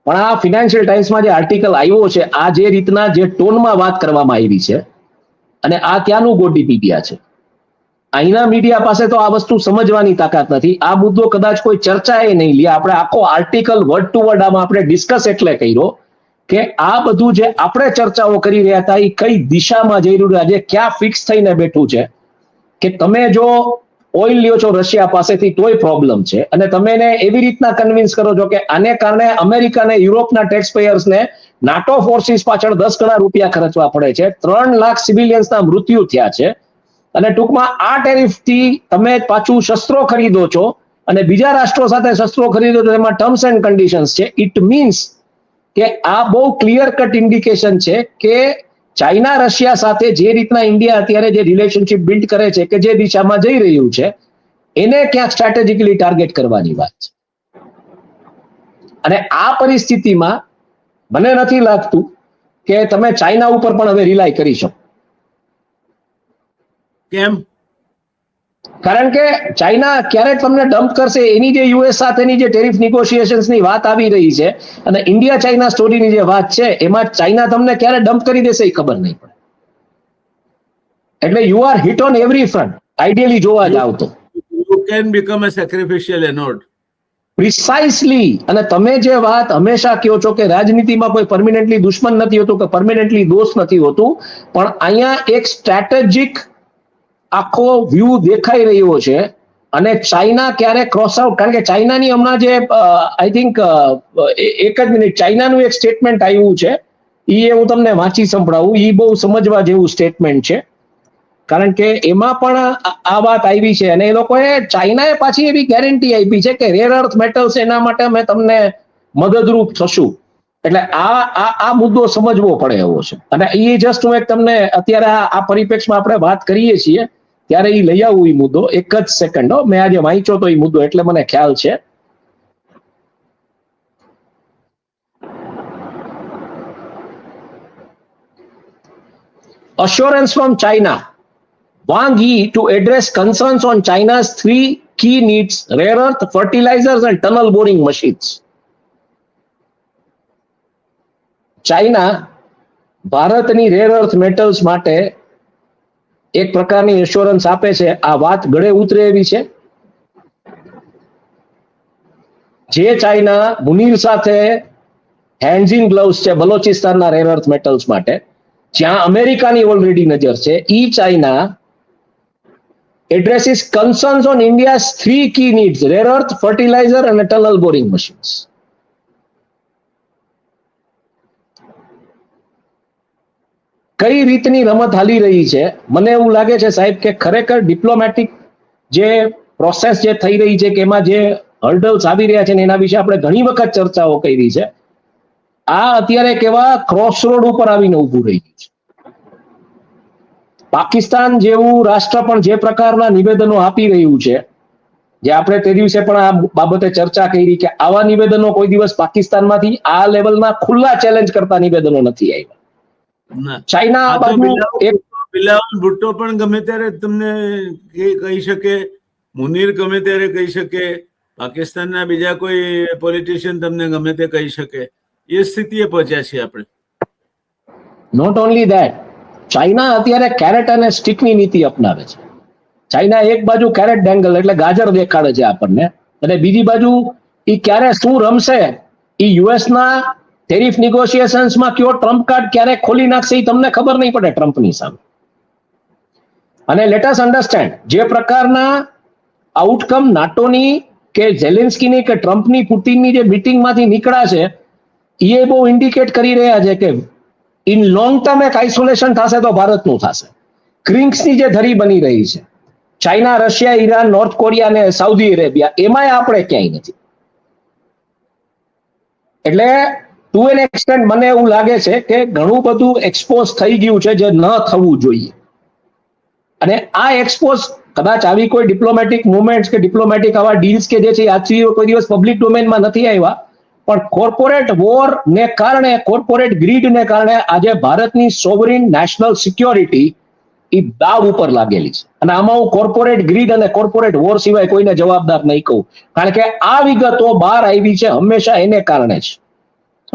B: પણ આ ફિનાન્શિયલ ટાઈમ્સમાં જે આર્ટિકલ આવ્યો છે, આ જે રીતના જે ટોનમાં વાત કરવામાં આવી છે, અને આ ક્યાંનું ગોડીપીડિયા છે, અહીંના મીડિયા પાસે તો આ વસ્તુ સમજવાની તાકાત નથી. આ મુદ્દો કદાચ કોઈ ચર્ચાએ નહીં લે. આપણે આખો આર્ટિકલ વર્ડ ટુ વર્ડ આમાં આપણે ડિસ્કસ એટલે કર્યો કે આ બધું જે આપણે ચર્ચાઓ કરી રહ્યા હતા એ કઈ દિશામાં જઈ રહ્યું છે, આજે ક્યાં ફિક્સ થઈને બેઠું છે, કે તમે જો ઓઇલ લ્યો છો રશિયા પાસેથી તોય પ્રોબ્લેમ છે, અને તમે એને એવી રીતના કન્વિન્સ કરો છો કે આને કારણે અમેરિકા અને યુરોપના ટેક્સ પેયર્સને નાટો ફોર્સિસ પાછળ 10 ગણા રૂપિયા ખર્ચવા પડે છે, 3 લાખ સિવિલિયન્સના મૃત્યુ થયા છે, અને ટૂંકમાં આ ટેરિફથી તમે પાછું શસ્ત્રો ખરીદો છો અને બીજા રાષ્ટ્રો સાથે શસ્ત્રો ખરીદો છો, એમાં ટર્મ્સ એન્ડ કન્ડિશન્સ છે. ઇટ મીન્સ કે આ બહુ ક્લિયર કટ ઇન્ડિકેશન છે કે ચાઇના રશિયા સાથે જે રીતના ઇન્ડિયા અત્યારે જે રિલેશનશિપ બિલ્ડ કરે છે, કે જે દિશામાં જઈ રહ્યું છે, એને ક્યાંક સ્ટ્રેટેજિકલી ટાર્ગેટ કરવાની વાત છે. અને આ પરિસ્થિતિમાં મને નથી લાગતું કે તમે ચાઇના ઉપર પણ હવે રિલાય કરી શકો.
A: કેમ?
B: કારણ કે ચાઇના ક્યારેક તમને ડમ્પ કરશે. એની જે યુએસ સાથેની જે ટેરિફ નિગોશિએશન્સની વાત આવી રહી છે અને ઇન્ડિયા ચાઇના સ્ટોરીની જે વાત છે, એમાં ચાઇના તમને ક્યારે ડમ્પ કરી દેશે એ ખબર નહીં પડે. એટલે you are hit on every front ideally જોવા જાવ તો.
A: You can become a sacrificial anode.
B: Precisely. અને તમે જે વાત હંમેશા કહો છો કે રાજનીતિમાં કોઈ પરમિનન્ટલી દુશ્મન નથી હોતું કે પરમિનન્ટલી દોસ્ત નથી હોતું, પણ અહીંયા એક સ્ટ્રેટેજિક આખો વ્યૂ દેખાઈ રહ્યો છે. અને ચાઇના ક્યારે ક્રોસ આઉટ, કારણ કે ચાઇનાની હમણાં જે આઈ થિંક એક જ મિનિટ, ચાઇનાનું એક સ્ટેટમેન્ટ આવ્યું છે, એ હું તમને વાંચી સંભળાવું. એ બહુ સમજવા જેવું સ્ટેટમેન્ટ છે, કારણ કે એમાં પણ આ વાત આવી છે. અને એ લોકોએ ચાઇનાએ પાછી એવી ગેરંટી આપી છે કે રેર અર્થ મેટલ્સ એના માટે અમે તમને મદદરૂપ થશું. એટલે આ મુદ્દો સમજવો પડે એવો છે. અને એ જસ્ટ હું એક તમને અત્યારે આ પરિપ્રેક્ષમાં આપણે વાત કરીએ છીએ ત્યારે એ લઈ આવું એ મુદ્દો. એક જ સેકન્ડ, મેં આજે વાંચ્યો તો એ મુદ્દો એટલે મને ખ્યાલ છે. Assurance from China, Wang Yi to address concerns on China's 3 key needs: rare earth, fertilizers and tunnel boring machines. China ભારતની રેર અર્થ મેટલ્સ માટે એક પ્રકારની એશ્યોરન્સ આપે છે. આ વાત ગળે ઉતરે એવી છે. જે ચાઇના મુનીર સાથે હેન્ડ્સ ઇન ગ્લવ્સ છે બલોચિસ્તાનના રેર અર્થ મેટલ્સ માટે, જ્યાં અમેરિકાની ઓલરેડી નજર છે, ઈ China addresses concerns on India's 3 key needs: rare earth, fertilizer and tunnel boring machines. કઈ રીતની રમત હાલી રહી છે? મને એવું લાગે છે સાહેબ કે ખરેખર ડિપ્લોમેટિક જે પ્રોસેસ જે થઈ રહી છે, કે એમાં જે હર્ડલ્સ આવી રહ્યા છે ને એના વિશે આપણે ઘણી વખત ચર્ચાઓ કરી છે. આ અત્યારે કેવા ક્રોસરોડ ઉપર આવીને ઊભું રહી ગયું છે. પાકિસ્તાન જેવું રાષ્ટ્ર પણ જે પ્રકારના નિવેદનો આપી રહ્યું છે, જે આપણે તે દિવસે પણ આ બાબતે ચર્ચા કરી કે આવા નિવેદનો કોઈ દિવસ પાકિસ્તાનમાંથી આ લેવલના ખુલ્લા ચેલેન્જ કરતા નિવેદનો નથી આવ્યા. ચાઇના આ બાજુ
A: બિલાવલ ભુટ્ટો પણ ગમે ત્યારે તમને કહી શકે, મુનીર ગમે ત્યારે કહી શકે, પાકિસ્તાનના બીજા કોઈ પોલિટિશિયન તમને ગમે તે કહી શકે. એ સ્થિતિએ પહોંચ્યા છીએ આપણે.
B: નોટ ઓનલી ધેટ, ચાઇના અત્યારે કેરેટ અને સ્ટિકની નીતિ અપનાવે છે. ચાઇના એક બાજુ કેરેટ ડેંગલ એટલે ગાજર દેખાડે છે આપણને, અને બીજી બાજુ એ ક્યારે શું રમશે, એ યુએસના ટેરિફ નિગોશિએશન્સમાં કયો ટ્રમ્પ કાર્ડ ક્યારે ખોલી નાખશે એ તમને ખબર નહીં પડે ટ્રમ્પની સામે. અને લેટ અસ અન્ડરસ્ટેન્ડ, જે પ્રકારના આઉટકમ નાટોની કે ઝેલેન્સ્કીની કે ટ્રમ્પની પુતિનની જે મીટિંગમાંથી નીકળ્યા છે, એ બહુ ઇન્ડિકેટ કરી રહ્યા છે કે ઇન લોંગ ટર્મ એક આઇસોલેશન થશે તો ભારતનું થશે. ક્રિંક્સની જે ધરી બની રહી છે, China, Russia, Iran, north Korea અને સાઉદી અરેબિયા, એમાંય આપણે ક્યાંય નથી. એટલે ટુ એન એક્સટેન્ટ મને એવું લાગે છે કે ઘણું બધું એક્સપોઝ થઈ ગયું છે જે ન થવું જોઈએ. અને આ એક્સપોઝ કદાચ આવી કોઈ ડિપ્લોમેટિક મુવમેન્ટ્સ કે ડિપ્લોમેટિક આવા ડીલ્સ કે જે છે આજથી કોઈ દિવસ પબ્લિક ડોમેનમાં નથી આવ્યા, પણ કોર્પોરેટ વોર ને કારણે, કોર્પોરેટ ગ્રીડ ને કારણે આજે ભારતની સોવરિન નેશનલ સિક્યોરિટી એ દાવ ઉપર લાગેલી છે. અને આમાં હું કોર્પોરેટ ગ્રીડ અને કોર્પોરેટ વોર સિવાય કોઈને જવાબદાર નહીં કહું, કારણ કે આ વિગતો બહાર આવી છે હંમેશા એને કારણે જ.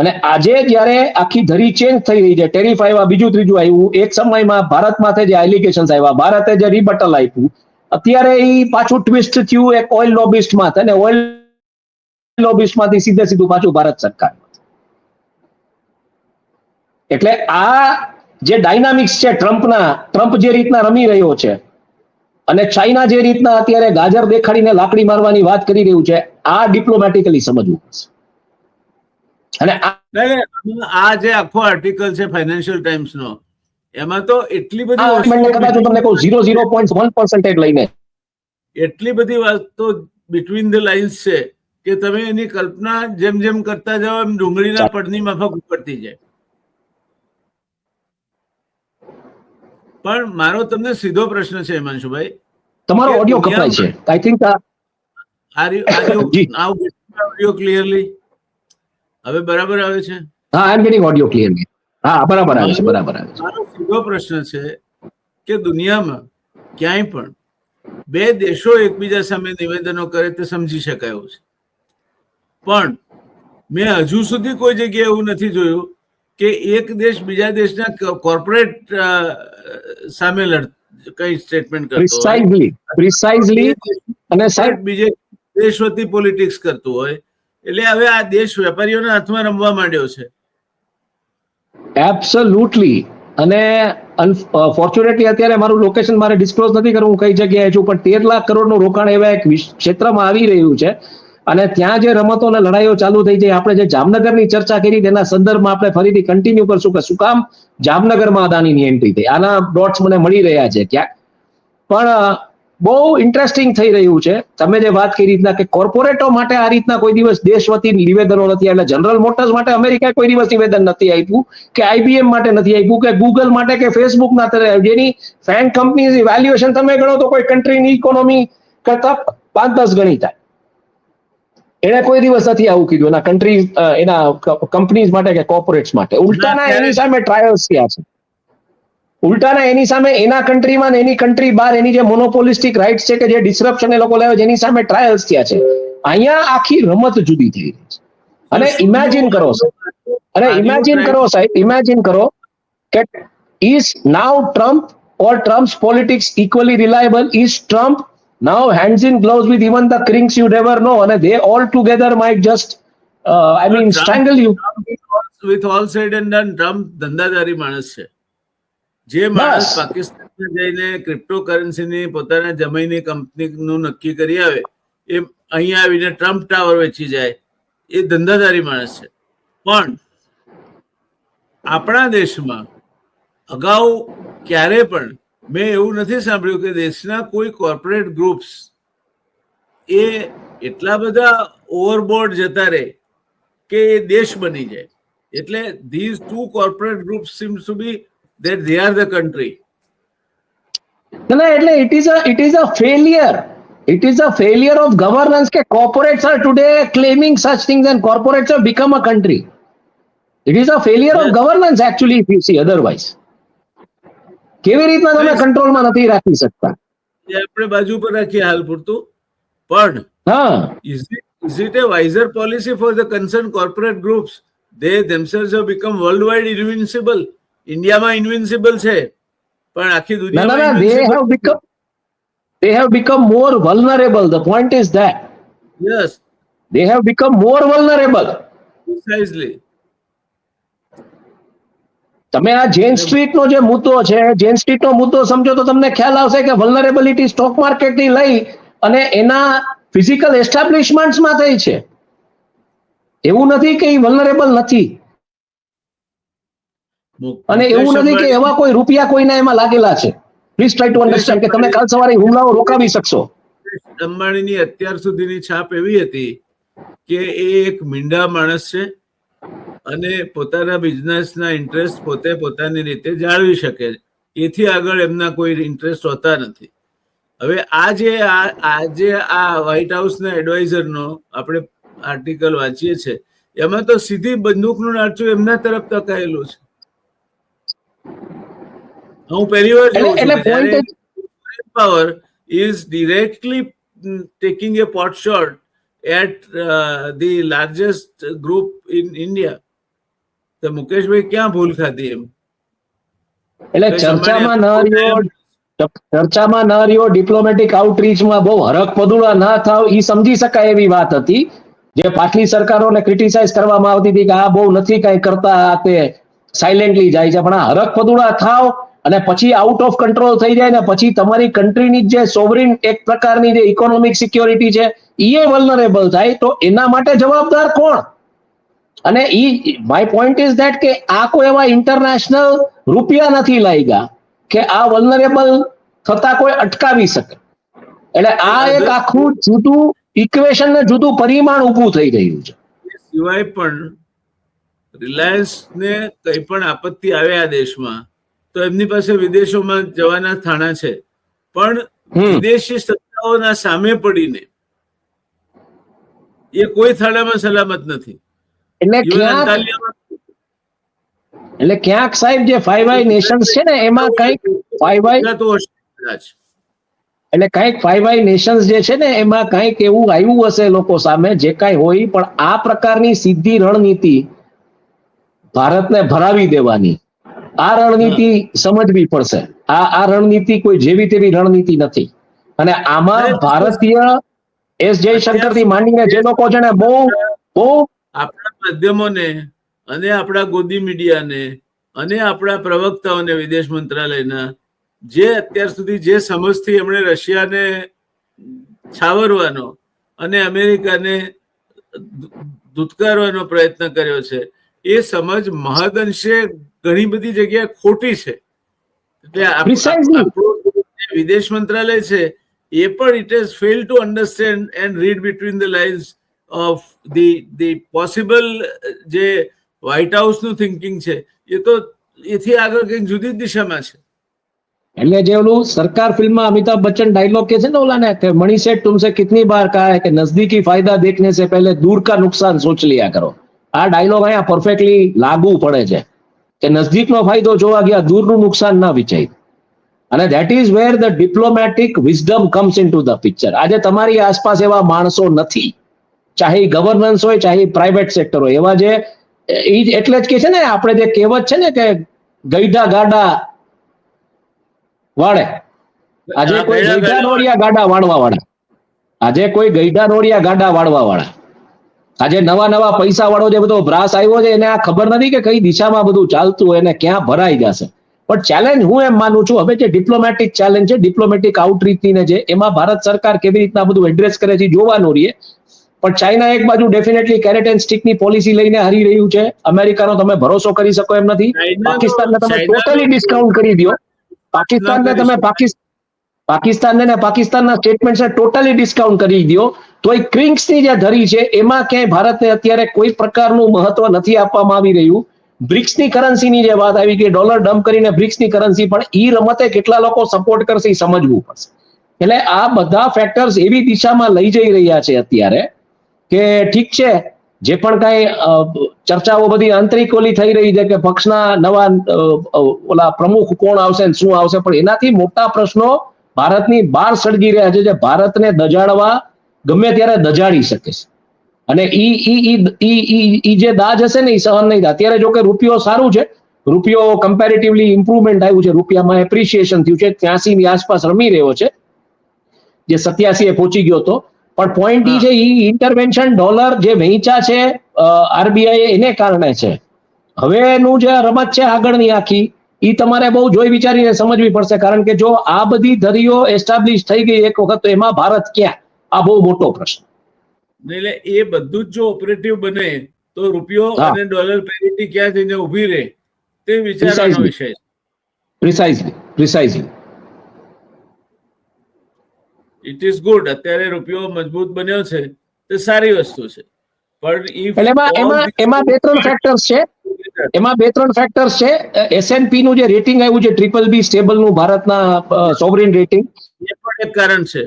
B: અને આજે જ્યારે આખી ધરી ચેન્જ થઈ રહી છે, ટેરિફ આવ્યા, બીજું ત્રીજું આવ્યું, એક સમયમાં ભારતમાંથી જે એલિગેશન્સ આવ્યા, ભારતે જે રિબટલ આપ્યું, અત્યારે એ પાછું ટ્વિસ્ટ થયું એક ઓઇલ લોબિસ્ટમાં, અને ઓઇલ લોબિસ્ટમાંથી સીધું પાછું ભારત સરકાર. એટલે આ જે ડાયનામિક્સ છે ટ્રમ્પ જે રીતના રમી રહ્યો છે, અને ચાઇના જે રીતના અત્યારે ગાજર દેખાડીને લાકડી મારવાની વાત કરી રહ્યું છે, આ ડિપ્લોમેટિકલી સમજવું પડશે. અને
A: આ જે આખો આર્ટિકલ છે ફાઇનાન્શિયલ ટાઈમ્સ નો, એમાં તો એટલી બધી
B: કદાચ હું તમને કહું 0.1% લઈને
A: એટલી બધી વાતો બિટવીન ધ લાઇન્સ છે કે તમે એની કલ્પના જેમ જેમ કરતા જાઓ એમ ડુંગળીના પડની માફક ઉપડતી જાય. પણ મારો તમને સીધો પ્રશ્ન છે હિમાંશુભાઈ,
B: તમારો ઓડિયો કપાય છે. આઈ થિંક
A: ઓડિયો ક્લિયરલી હવે બરાબર આવે છે?
B: હા, આઈ એમ ગેટિંગ ઓડિયો ક્લિયરલી. હા, બરાબર આવે છે, બરાબર આવે છે.
A: મારો સીધો પ્રશ્ન છે કે દુનિયામાં ક્યાંય પણ બે દેશો એકબીજા સામે નિવેદનો કરે તે સમજી શકાય એવું છે, પણ મેં હજુ સુધી કોઈ જગ્યાએ એવું નથી જોયું કે એક દેશ બીજા દેશના કોર્પોરેટ સામે કઈ સ્ટેટમેન્ટ કરતો હોય,
B: પ્રિસાઇઝલી અને સાહેબ
A: બીજે દેશ વતી પોલિટિક્સ કરતું હોય. એટલે હવે આ દેશ વેપારીઓના હાથમાં રમવા માંડ્યો છે.
B: એબ્સોલ્યુટલી. અને ફોર્ચ્યુનેટલી અત્યારે મારું લોકેશન મારે ડિસ્ક્લોઝ નથી કરવું, હું કઈ જગ્યાએ છું, પણ 13 લાખ કરોડનું રોકાણ એવા એક ક્ષેત્રમાં આવી રહ્યું છે. અને ત્યાં જે રમતો અને લડાઈઓ ચાલુ થઈ છે, આપણે જે જામનગરની ચર્ચા કરી તેના સંદર્ભમાં આપણે ફરીથી કન્ટિન્યુ કરશું કે શું કામ જામનગરમાં અદાણીની એન્ટ્રી થઈ. આના ડોટ્સ મને મળી રહ્યા છે ક્યાંક, પણ બહુ ઇન્ટરેસ્ટિંગ થઈ રહ્યું છે. તમે જે વાત કરી રીતના કે કોર્પોરેટો માટે આ રીતના કોઈ દિવસ દેશ વતી નિવેદનો નથી, એટલે જનરલ મોટર્સ માટે અમેરિકાએ કોઈ દિવસ નિવેદન નથી આપ્યું, કે IBM માટે નથી આપ્યું, કે ગૂગલ માટે કે ફેસબુક માટે, જેની ફેંગ કંપની વેલ્યુએશન તમે ગણો તો કોઈ કન્ટ્રીની ઇકોનોમી કરતા 5-10 ગણી થાય. એને કોઈ દિવસ નથી આવું કીધું એના કન્ટ્રી, એના કંપનીઝ માટે કે કોર્પોરેટ્સ માટે. ઉલટાના એની સામે ટ્રાયલ્સ થયા છે. ઉલટાના એની સામે એના કન્ટ્રીમાં ને એની કન્ટ્રી બહાર એની જે મોનોપોલિસ્ટિક રાઇટ્સ છે કે જે ડિસરપ્શન એ લોકો લાવે છે એની સામે ટ્રાયલ્સ થયા છે. અહીંયા આખી રમત જુદી થઈ રહી છે. અને ઇમેજિન કરો સાહેબ, ઇમેજિન કરો કે is now Trump or Trump's politics equally reliable? Is Trump now hands in gloves with even the crinks you'd ever know, and they all together might just strangle you?
A: With all said and done, Trump ધંધાદારી માણસ છે. જે માણસ પાકિસ્તાનમાં જઈને ક્રિપ્ટોકરન્સીની પોતાના જમીની કંપનીનું નક્કી કરી આવે, એ અહીંયા આવીને ટ્રમ્પ ટાવર વેચી જાય, એ ધંધાદારી માણસ છે. પણ આપણા દેશમાં અગાઉ ક્યારે પણ મેં એવું નથી સાંભળ્યું કે દેશના કોઈ કોર્પોરેટ ગ્રુપ્સ એ એટલા બધા ઓવરબોર્ડ જતા રહે કે એ દેશ બની જાય. એટલે these two corporate groups seems to be that they are the country.
B: એટલે it is a failure. It is a failure of governance કે corporates are today claiming such things and corporates have become a country. It is a failure of governance actually if you see otherwise. કેવી રીતના તમે કંટ્રોલમાં નથી રાખી શકતા?
A: એ આપણે બાજુ પર રાખીએ હાલ પૂરતું, પણ is it a wiser policy for the concerned corporate groups? They themselves have become worldwide invincible. ઇન્ડિયામાં ઇન્વિન્સિબલ છે, પણ આખી દુનિયામાં
B: they have become more vulnerable. The point is that
A: yes,
B: they have become more vulnerable.
A: Precisely.
B: તમે આ જેન street નો જે મુદ્દો છે, જેન સ્ટ્રીટ નો મુદ્દો સમજો તો તમને ખ્યાલ આવશે કે વલ્નરેબિલિટી સ્ટોક માર્કેટ ની લઈ અને એના ફિઝિકલ એસ્ટાબ્લિશમેન્ટ્સમાં થઈ છે. એવું નથી કે એ વલ્નરેબલ નથી, અને એવું નથી કે એવા કોઈ રૂપિયા કોઈના એમાં લાગેલા છે. પ્લીઝ ટ્રાય ટુ અન્ડરસ્ટેન્ડ કે તમે કાલ સવારે હુમલાઓ રોકાવી શકશો.
A: અંબાણીની અત્યાર સુધીની છાપ એવી હતી કે એ એક મીંડા માણસ છે અને પોતાના બિઝનેસના ઇન્ટરેસ્ટ પોતે પોતાની રીતે જાળવી શકે, એથી આગળ એમના કોઈ ઇન્ટરેસ્ટ હોતા નથી. હવે આજે આ વ્હાઇટ હાઉસના એડવાઇઝરનો આપણે આર્ટિકલ વાંચીએ છીએ, એમાં તો સીધી બંદૂકનું નાચું એમના તરફ તકાયેલું છે. હું પહેલી વાર જોઉં છું power is directly taking a pot shot at the largest group in India. તો મુકેશભાઈ ક્યાં ભૂલ ખાધી એમ?
B: એટલે ચર્ચામાં ન રહ્યો, ડિપ્લોમેટિક આઉટરીચમાં બહુ હરખ પદુડા ના થાવ, એ સમજી શકાય એવી વાત હતી. જે પાછલી સરકારોને ક્રિટિસાઇઝ કરવામાં આવતી હતી કે આ બહુ નથી કઈ કરતા, તે સાયલેન્ટલી જાય છે, પણ આ હરખ પદુડા થાવ અને પછી આઉટ ઓફ કંટ્રોલ થઈ જાય ને પછી તમારી કન્ટ્રીની જે સોવરિન એક પ્રકારની જે ઇકોનોમિક સિક્યોરિટી છે એ વલ્નરેબલ થાય, તો એના માટે જવાબદાર કોણ? અને માય પોઈન્ટ ઇઝ ધેટ કે આ કોઈ એવા ઇન્ટરનેશનલ રૂપિયા નથી લાગ્યા કે આ વલ્નરેબલ થતા કોઈ અટકાવી શકે. એટલે આ એક આખું જુદું ઇક્વેશન ને જુદું પરિમાણ ઊભું થઈ રહ્યું છે.
A: સિવાય પણ રિલાયન્સ ને કઈ પણ આપત્તિ આવે આ દેશમાં તો એમની પાસે વિદેશોમાં જવાના થાણા છે, પણ વિદેશી સત્તાઓના સામે પડીને એ કોઈ થાણામાં સલામત નથી.
B: એટલે ક્યાંક સાહેબ જે ફાઈવ આઈ નેશન્સ છે ને એમાં કઈક ફાઈવ આઈ નેશન્સ જે છે ને એમાં કઈક એવું આવ્યું હશે લોકો સામે જે કાંઈ હોય, પણ આ પ્રકારની સીધી રણનીતિ ભારતને ભરાવી દેવાની, આ રણનીતિ સમજવી પડશે. આ રણનીતિ કોઈ જેવી તેવી રણનીતિ નથી. અને આમાં ભારતીય એસ જયશંકર થી માંડીને જે લોકો છે ને બહુ
A: આપણા માધ્યમોને અને આપણા ગોદી મીડિયાને અને આપણા પ્રવક્તાઓને વિદેશ મંત્રાલયના જે અત્યાર સુધી જે સમજથી એમણે રશિયાને છાવરવાનો અને અમેરિકાને ધૂતકારવાનો પ્રયત્ન કર્યો છે, એ સમજ મહદઅંશે ઘણી બધી જગ્યાએ ખોટી છે. એટલે વિદેશ મંત્રાલય છે એ પણ it has fail to understand and read between the lines of the possible જે વ્હાઇટ હાઉસનું થિંકિંગ છે એ તો એથી આગળ કંઈક જુદી જ દિશામાં છે.
B: એટલે જે ઓલું સરકાર ફિલ્મમાં અમિતાભ બચ્ચન ડાયલોગ કે છે ને ઓલાને કે મણી સેठ तुमसे कितनी बार कहा है कि नजदीकी फायदा देखने से पहले दूर का नुकसान सोच लिया करो. આ ડાયલોગ અહીંયા પરફેક્ટલી લાગુ પડે છે કે નજદીકનો ફાયદો જોવા ગયા, દૂરનું નુકસાન ના વિચાર્યું. અને that is wear the diplomatic wisdom comes into the picture. આજે તમારી આસપાસ એવા માણસો નથી, ચાહે ગવર્નન્સ હોય ચાહે પ્રાઇવેટ સેક્ટર હોય, એવા જે એટલે જ કે છે ને આપણે જે કહેવત છે ને કે ગઈઢા ગાડા વાળે, આજે કોઈ ગઈઢા નોડિયા ગાડા વાળવા વાળા, આજે કોઈ ગઈઢા નોડિયા ગાડા વાળવા વાળા, આજે નવા પૈસા વાળો જે બધો ભ્રાસ આવ્યો છે એને આ ખબર નથી કે કઈ દિશામાં બધું ચાલતું હોય અને ક્યાં ભરાઈ જશે. પણ ચેલેન્જ હું એમ માનું છું હવે જે ડિપ્લોમેટિક ચેલેન્જ છે, ડિપ્લોમેટિક આઉટરીચની જે એમાં ભારત સરકાર કેવી રીતના બધું એડ્રેસ કરે છે જોવાનું રહીએ. પણ ચાઇના એક બાજુ ડેફિનેટલી કેરેટ એન્ડ સ્ટિકની પોલિસી લઈને હારી રહ્યું છે. અમેરિકાનો તમે ભરોસો કરી શકો એમ નથી. પાકિસ્તાનને તમે ટોટલી ડિસ્કાઉન્ટ કરી દો, પાકિસ્તાનને તમે પાકિસ્તાનના સ્ટેટમેન્ટ્સને ટોટલી ડિસ્કાઉન્ટ કરી દો તો એ ક્રિંક્સની જે ધરી છે એમાં ક્યાંય ભારતને અત્યારે કોઈ પ્રકારનું મહત્વ નથી આપવામાં આવી રહ્યું. બ્રિક્સની કરન્સીની જે વાત આવી કે ડોલર ડમ્પ કરીને બ્રિક્સની કરન્સી, પણ ઈ રમતે કેટલા લોકો સપોર્ટ કરશે એ સમજવું પડશે. એટલે આ બધા ફેક્ટર્સ એવી દિશામાં લઈ જઈ રહ્યા છે અત્યારે કે ઠીક છે જે પણ કાંઈ ચર્ચાઓ બધી આંતરિક ઓલી થઈ રહી છે કે પક્ષના નવા ઓલા પ્રમુખ કોણ આવશે ને શું આવશે, પણ એનાથી મોટા પ્રશ્નો ભારતની બહાર સળગી રહ્યા છે જે ભારતને દજાડવા ગમે ત્યારે દજાડી શકે છે. અને ઈ જે દાજ હશે ને એ સહન નહીં થાય. અત્યારે જો કે રૂપિયો સારું છે, રૂપિયો કમ્પેરેટિવલી ઇમ્પ્રુવમેન્ટ આવ્યું છે, રૂપિયામાં એપ્રિસિએશન થયું છે, 83 ની આસપાસ રમી રહ્યો છે જે 87 એ પહોંચી ગયો હતો. પણ પોઈન્ટ ઈ છે ઈ ઇન્ટરવેન્શન ડોલર જે વહેંચા છે આરબીઆઈ એને કારણે છે. હવેનું જે રમત છે આગળની આખી ઈ તમારે બહુ જોઈ વિચારીને સમજવી પડશે, કારણ કે જો આ બધી ધરીઓ એસ્ટાબ્લિશ થઈ ગઈ એક વખત તો એમાં ભારત ક્યાં, આ બહુ મોટો પ્રશ્ન.
A: એટલે એ બધું જ જો ઓપરેટિવ બને તો રૂપિયો અને ડોલર પેરિટી ક્યાં જઈને ઉભી રહે તે વિચારવાનો વિષય છે.
B: પ્રિસાઇઝલી
A: ઇટ ઇઝ ગુડ. અત્યારે રૂપિયો મજબૂત બન્યો છે તે સારી વસ્તુ છે, પણ
B: એમાં બે ત્રણ ફેક્ટર્સ છે. S&P નું જે રેટિંગ આવ્યું છે BBB સ્ટેબલ નું ભારતના સોવરિન રેટિંગ,
A: એ પણ એક કારણ છે.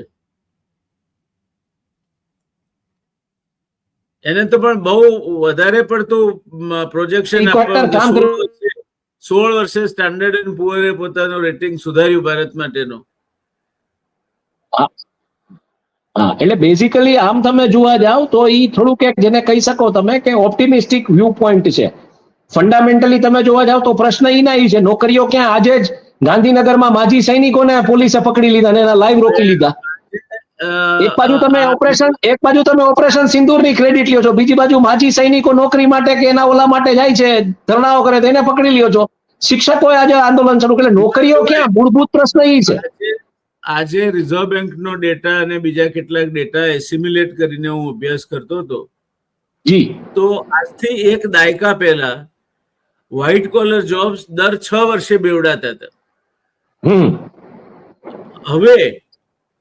A: એને તો પણ બહુ વધારે પડતું પ્રોજેક્શન 16 વર્ષે સ્ટાન્ડર્ડ એન્ડ પુઅરે પોતાનું રેટિંગ સુધાર્યું ભારત માટેનું.
B: એટલે બેઝિકલી આમ તમે જોવા જાવ તો ઈ થોડુંક એક જેને કહી શકો તમે કે ઓપ્ટિમિસ્ટિક વ્યૂ પોઈન્ટ છે. ફંડામેન્ટલી તમે જોવા જાવ તો પ્રશ્ન ઈ ના છે નોકરીઓ ક્યાં. આજે જ ગાંધીનગરમાં માજી સૈનિકોને પોલીસે પકડી લીધા અને એના લાઈવ રોકી લીધા. એક બાજુ તમે ઓપરેશન સિંદૂરની ક્રેડિટ લ્યો છો, બીજી બાજુ માજી સૈનિકો નોકરી માટે કે એના ઓલા માટે જાય છે, ધરણાઓ કરે તો એને પકડી લ્યો છો. શિક્ષકોએ આજે આંદોલન શરૂ કર્યું. નોકરીઓ ક્યાં? મૂળભૂત પ્રશ્ન એ છે.
A: આજે રિઝર્વ બેંકનો ડેટા અને બીજા કેટલાક ડેટા એસિમ્યુલેટ કરીને હું અભ્યાસ કરતો હતો,
B: જી
A: તો આજથી એક દાયકા પહેલા વ્હાઇટ કોલર જોબ્સ દર 6 વર્ષે બેવડાતા હતા. હવે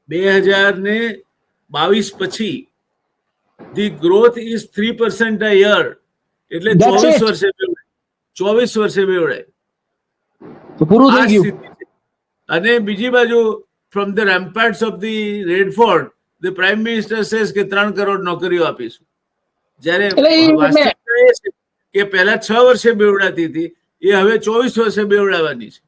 A: 2022 પછી the growth is 3% a year, એટલે 24 વર્ષે બેવડાય. 24 વર્ષે બેવડાય.
B: પૂરું
A: આ
B: થઈ ગયું.
A: સ્થિતિ છે. અને બીજી બાજુ from the ramparts of the Red Fort the Prime Minister says કે 3 કરોડ નોકરીઓ આપીશું, જ્યારે વાસ્તવિકતા એ છે કે પહેલા 6 વર્ષે બેવડાતી હતી, એ હવે 24 વર્ષે બેવડાવવાની છે.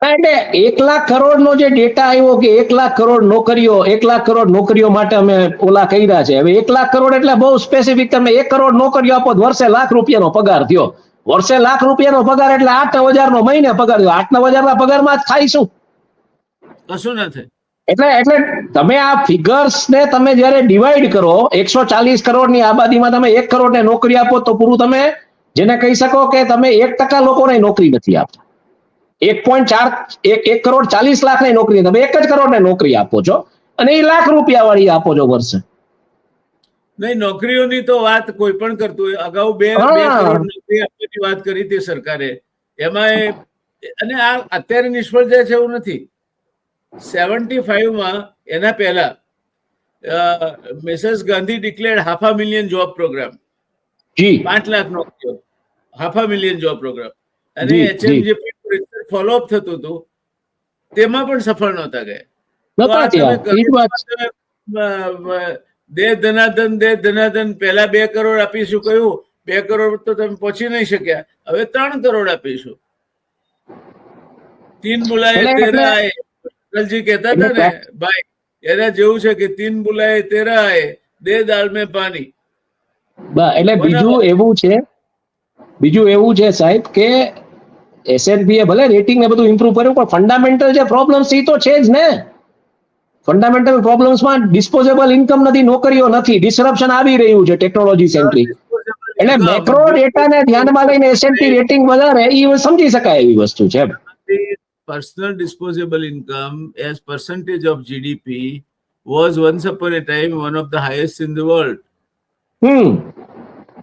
B: એટલે 1 લાખ કરોડ નો જે ડેટા આવ્યો કે 1 લાખ કરોડ નોકરીઓ, 1 લાખ કરોડ નોકરીઓ માટે અમે ઓલા કર્યા છે. હવે 1 લાખ કરોડ એટલે બહુ સ્પેસિફિક. તમે 1 કરોડ નોકરીઓ આપો, વર્ષે ₹1 લાખ પગાર થયો. વર્ષે ₹1 લાખ પગાર એટલે 8,000 નો મહિને પગાર થયો. 8,000 ના પગારમાં જ થાય શું?
A: કશું ન થાય.
B: એટલે તમે આ ફિગર્સ ને તમે જયારે ડિવાઈડ કરો, 140 કરોડની આબાદીમાં તમે 1 કરોડ ને નોકરી આપો તો પૂરું તમે જેને કહી શકો કે તમે 1% લોકોને નોકરી નથી આપતા. 1 કરોડ 40 લાખ ની નોકરી, તમે 1 જ કરોડ ને નોકરી આપો છો અને એ ₹1 લાખ વાળી આપો છો વર્ષે.
A: નહીં, નોકરીઓની તો વાત કોઈ પણ કરતું હોય. અગાઉ 2 કરોડ નોકરી આપવાની વાત કરી હતી સરકારે. એમાં અને આ અત્યારે નિષ્ફળ જાય છે એવું નથી. 75 માં એના પહેલા Mrs Gandhi declared 500,000 job programme, 5 lakh નોકરીઓ, 500,000 જોબ પ્રોગ્રામ. અને HMJP ફોલોઅપ થતું હતું, તેમાં પણ સફળ નહોતા ગયા. દે ધનાધન પહેલા 2 કરોડ આપીશું કહ્યું, 2 કરોડ તો તમે પહોંચી નહીં શક્યા, હવે 3 કરોડ આપીશું. 3 બુલાએ 13 આए, અટલજી કહેતા હતા ને ભાઈ, એના જેવું છે કે 3 બુલાએ 13 આए, દે દાળ મેં પાણી.
B: એટલે બીજું એવું છે સાહેબ કે S&P એ ભલે રેટિંગ ને બધું ઇમ્પ્રુવ કર્યું, પણ ફંડામેન્ટલ જે પ્રોબ્લેમ્સ એ તો છે જ ને. ફંડામેન્ટલ પ્રોબ્લેમ્સમાં ડિસ્પોઝેબલ ઇન્કમ નથી, નોકરીઓ નથી, ડિસરપ્શન આવી રહ્યું છે ટેકનોલોજી સેન્ટ્રિક. એટલે મેક્રો ડેટાને ધ્યાનમાં લઈને S&P રેટિંગ વધારે એ સમજી શકાય એવી વસ્તુ છે.
A: Personal disposable income as percentage of GDP was once upon a time one of the highest in the world.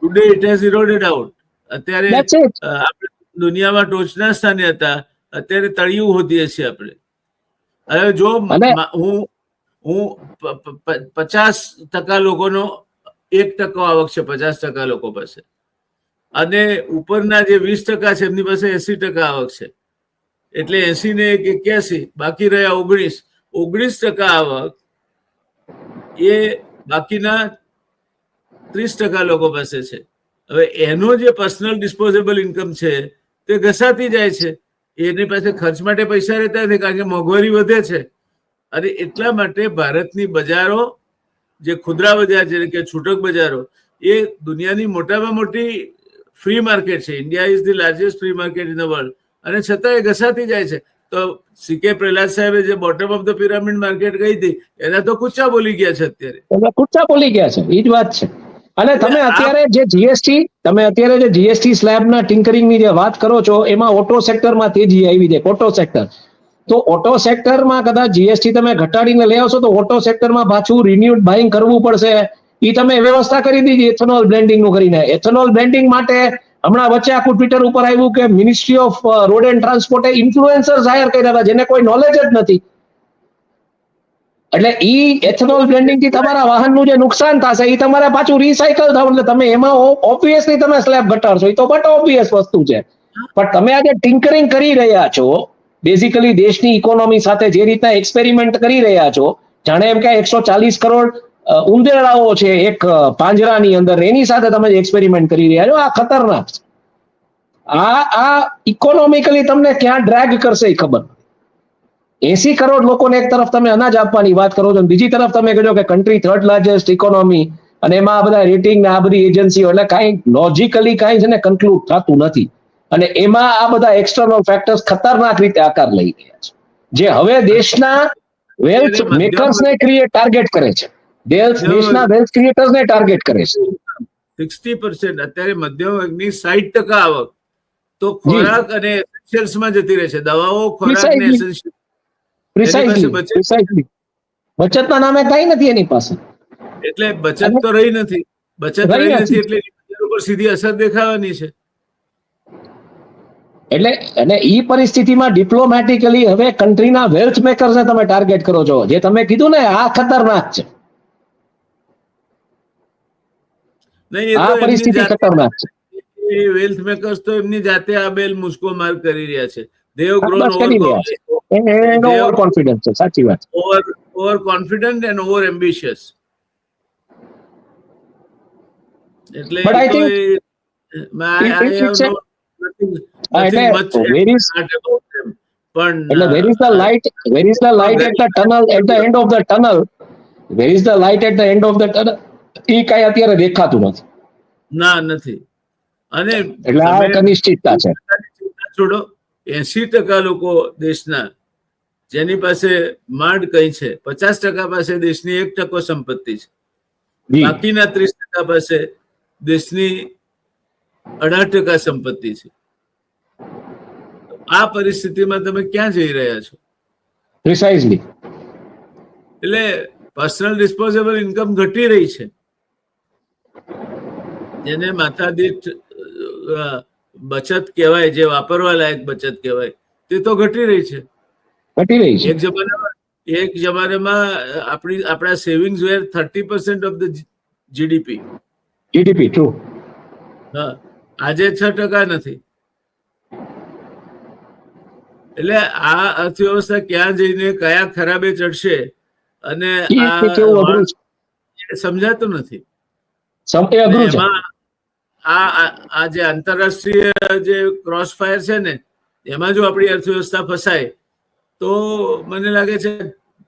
A: Today it has eroded out. અત્યારે આપણે દુનિયામાં ટોચના સ્થાને હતા, અત્યારે તળિયું હોદીએ છીએ આપણે. હવે જો હું 50% લોકોનો 1% આવક છે, 50% લોકો પાસે, અને ઉપરના જે 20% છે એમની પાસે 80% આવક છે. એટલે 80 ને 81, બાકી રહ્યા 19% આવક એ બાકીના 30% લોકો પાસે છે. હવે એનો જે પર્સનલ ડિસ્પોઝેબલ ઇન્કમ છે તે ઘસાતી જાય છે. એની પાસે ખર્ચ માટે પૈસા રહેતા નથી, કારણ કે મોંઘવારી વધે છે. અને એટલા માટે ભારતની બજારો, જે ખુદરા બજાર છે કે છૂટક બજારો, એ દુનિયાની મોટામાં મોટી ફ્રી માર્કેટ છે. India is the largest free market in the world. અને છતાં એ ઘસાતી જાય છે. તો CK પ્રહલાદ સાહેબે જે bottom of the pyramid market કહી હતી, એના તો કુચ્ચા બોલી ગયા છે અત્યારે. કુચ્ચા બોલી ગયા છે, એ જ વાત છે. અને તમે અત્યારે જે GST સ્લેબના ટિંકરિંગની જે વાત કરો છો, એમાં ઓટો સેક્ટરમાં તેજી આવી છે. ઓટો સેક્ટર, તો ઓટો સેક્ટરમાં કદાચ GST તમે ઘટાડીને લઈ આવશો તો ઓટો સેક્ટરમાં પાછું રિન્યુડ બાઇંગ કરવું પડશે. એ તમે વ્યવસ્થા કરી દીધી એથેનોલ બ્લેન્ડિંગ નું કરીને. એથેનોલ બ્લેન્ડિંગ માટે હમણાં વચ્ચે આખું ટ્વિટર ઉપર આવ્યું કે મિનિસ્ટ્રી ઓફ રોડ એન્ડ ટ્રાન્સપોર્ટે ઇન્ફ્લુએન્સર્સ હાયર કર્યા હતા જેને કોઈ નોલેજ જ નથી. એટલે એથેનોલ બ્લેન્ડિંગ થી તમારા વાહનનું જે નુકસાન થશે એ તમારે પાછું રિસાયકલ થવું, એટલે તમે એમાં ઓબ્વિયસલી તમે સ્લેબ ઘટાડશો, એ તો બટ ઓબ્વિયસ વસ્તુ છે. પણ તમે આજે ટિંકરિંગ કરી રહ્યા છો, બેઝિકલી દેશની ઇકોનોમી સાથે જે રીતના એક્સપેરિમેન્ટ કરી રહ્યા છો, જાણે એમ કે 140 કરોડ ઉંદેડાઓ છે એક પાંજરાની અંદર, એની સાથે તમે એક્સપેરિમેન્ટ કરી રહ્યા છો. આ ખતરનાક છે. આ ઇકોનોમિકલી તમને ક્યાં ડ્રેગ કરશે એ ખબર. 80 કરોડ લોકોને એક તરફ તમે અનાજ આપવાની વાત કરો છો, બીજી તરફ તમે કહો કે કન્ટ્રી 3rd લાર્જેસ્ટ ઇકોનોમી, અને એમાં આ બધા રેટિંગ ને આ બધી એજન્સીઓ, એટલે કાંઈ લોજિકલી કાંઈ છે ને કન્ક્લુડ થતું નથી. અને એમાં આ બધા એક્સટર્નલ ફેક્ટર્સ ખતરનાક રીતે આકાર લઈ રહ્યા છે, જે હવે દેશના વેલ્થ મેકર્સને ટાર્ગેટ કરે છે. દેશના વેલ્થ ક્રિએટર્સને ટાર્ગેટ કરે છે. 60% અત્યારે મધ્યમ વર્ગની 60% આવક તો ખોરાક અને એસેન્શિયલ્સ માં જતી રહે છે. દવાઓ, ખોરાક ને એસેન્શિયલ.
B: પ્રિસાઇઝલી બચતના નામે કઈ નથી એની પાસે.
A: એટલે બચત તો રહી નથી. બચત રહી નથી એટલે બજાર ઉપર સીધી અસર દેખાવાની છે.
B: એટલે અને ઈ પરિસ્થિતિમાં ડિપ્લોમેટિકલી હવે કન્ટ્રીના વેલ્થ મેકર્સને તમે ટાર્ગેટ કરો છો. જે તમે કીધું ને આ ખતરનાક છે. આ પરિસ્થિતિ ખતરનાક છે.
A: વેલ્થ મેકર્સ તો એમની જાતે આ બેલ મુસ્કો માર કરી રહ્યા છે. They have grown
B: over confidence છે. સાચી વાત.
A: Over confident and over ambitious. એટલે
B: But I think where is the light at the tunnel, at the end of the tunnel? Where is the light at the end of the tunnel? એ કઈ અત્યારે દેખાતું નથી.
A: ના, નથી. અને
B: એટલે આ એક અનિશ્ચિતતા છે.
A: છોડો, 80% લોકો દેશના જેની પાસે માંડ કઈ છે, 50% પાસે દેશની 1% સંપત્તિ છે. બાકીના 30% પાસે દેશની 18% સંપત્તિ છે. આ પરિસ્થિતિમાં તમે ક્યાં જઈ રહ્યા છો?
B: પ્રિસાઇઝલી.
A: એટલે પર્સનલ ડિસ્પોઝેબલ ઇન્કમ ઘટી રહી છે. જેને માથાદીઠ બચત કહેવાય, જે વાપરવા લાયક બચત કહેવાય, તે તો ઘટી રહી છે. એક જમાનામાં આપણા savings were 30% of the GDP.
B: True.
A: હા, આજે 6% નથી. એટલે આ અર્થવ્યવસ્થા ક્યાં જઈને કયા ખરાબે ચડશે અને સમજાતું નથી. એમાં આ જે આંતરરાષ્ટ્રીય જે ક્રોસ ફાયર છે ને, એમાં જો આપણી અર્થવ્યવસ્થા ફસાય તો મને લાગે છે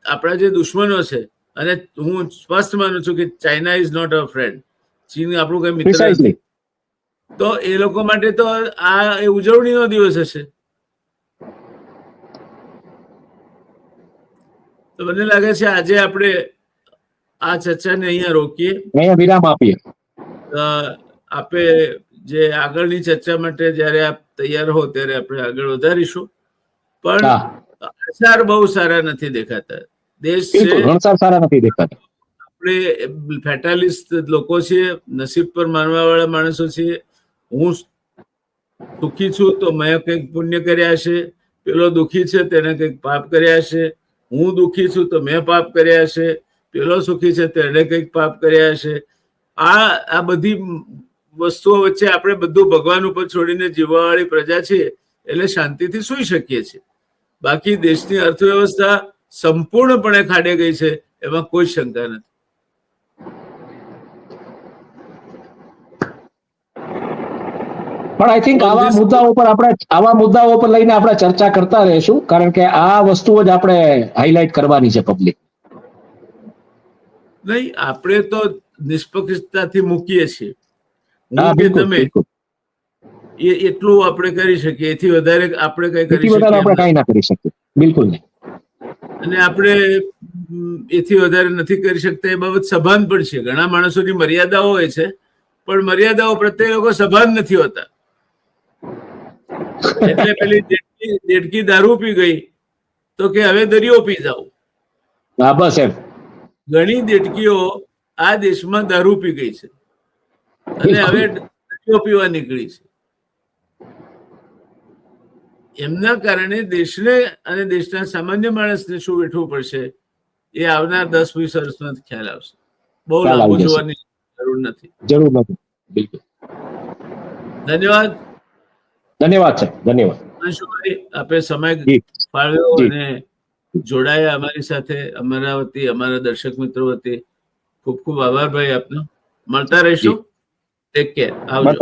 A: આપણા જે દુશ્મનો છે, અને હું સ્પષ્ટ માનું છું કે China is not a friend, Chin આપણું કઈ મિત્ર નથી, તો એ લોકો માટે તો આ ઉજવણીનો દિવસ હશે. તો મને લાગે છે આજે આપણે આ ચર્ચાને અહીંયા રોકીએ,
B: વિરામ આપીએ.
A: આપે જે આગળની ચર્ચા માટે જયારે આપ તૈયાર હો ત્યારે આપણે આગળ વધારીશું. પણ આસાર બહુ સારા નથી દેખાતા. દેશ છે
B: સારા નથી દેખાતા.
A: આપણે ફેટાલિસ્ટ લોકો છીએ, નસીબ પર માનવા વાળા માણસો છીએ. હું સુખી છું તો મેં કંઈક પુણ્ય કર્યા હશે, પેલો દુઃખી છે તેને કંઈક પાપ કર્યા હશે, હું દુઃખી છું તો મેં પાપ કર્યા હશે, પેલો સુખી છે તેને કંઈક પાપ કર્યા હશે. આ બધી વસ્તુઓ વચ્ચે આપણે બધું ભગવાન ઉપર છોડીને જીવવાવાળી પ્રજા છીએ, એટલે શાંતિથી સૂઈ શકીએ છીએ. બાકી દેશની અર્થવ્યવસ્થા સંપૂર્ણપણે ખાડે ગઈ છે, એમાં કોઈ શંકા નથી.
B: પણ આઈ થિંક આવા મુદ્દાઓ પર લઈને આપણે ચર્ચા કરતા રહીશું, કારણ કે આ વસ્તુઓ જ આપણે હાઇલાઇટ કરવાની છે પબ્લિક.
A: નહીં, આપણે તો નિષ્પક્ષતાથી મૂકીએ છીએ. તમે એટલું આપણે કરી શકીએ, એથી વધારે આપણે કઈ કરી
B: શકીએ? બિલકુલ નહીં.
A: અને આપણે એથી વધારે નથી કરી શકતા એ બાબત સભાન પણ છે. ઘણા માણસોની મર્યાદાઓ હોય છે, પણ મર્યાદાઓ પ્રત્યે લોકો સભાન નથી હોતા. એટલે પેલી દેડકી દારૂ પી ગઈ તો કે હવે દરિયો પી જાવ.
B: બસ એમ.
A: ઘણી દેડકીઓ આ દેશમાં દારૂ પી ગઈ છે અને હવે દરિયો પીવા નીકળી છે. એમના કારણે દેશને અને દેશના સામાન્ય માણસને શું વેઠવું પડશે એ આવનાર 10-20 વર્ષમાં ખ્યાલ આવશે. બહુ લાંબુ જોવાની જરૂર નથી.
B: બિલકુલ.
A: ધન્યવાદ.
B: છે. ધન્યવાદ.
A: આપે સમય ફાળવ્યો અને જોડાયા અમારી સાથે. અમારા વતી, અમારા દર્શક મિત્રો વતી ખૂબ ખૂબ આભાર ભાઈ આપનો. મળતા રહીશું. Take care. આવજો.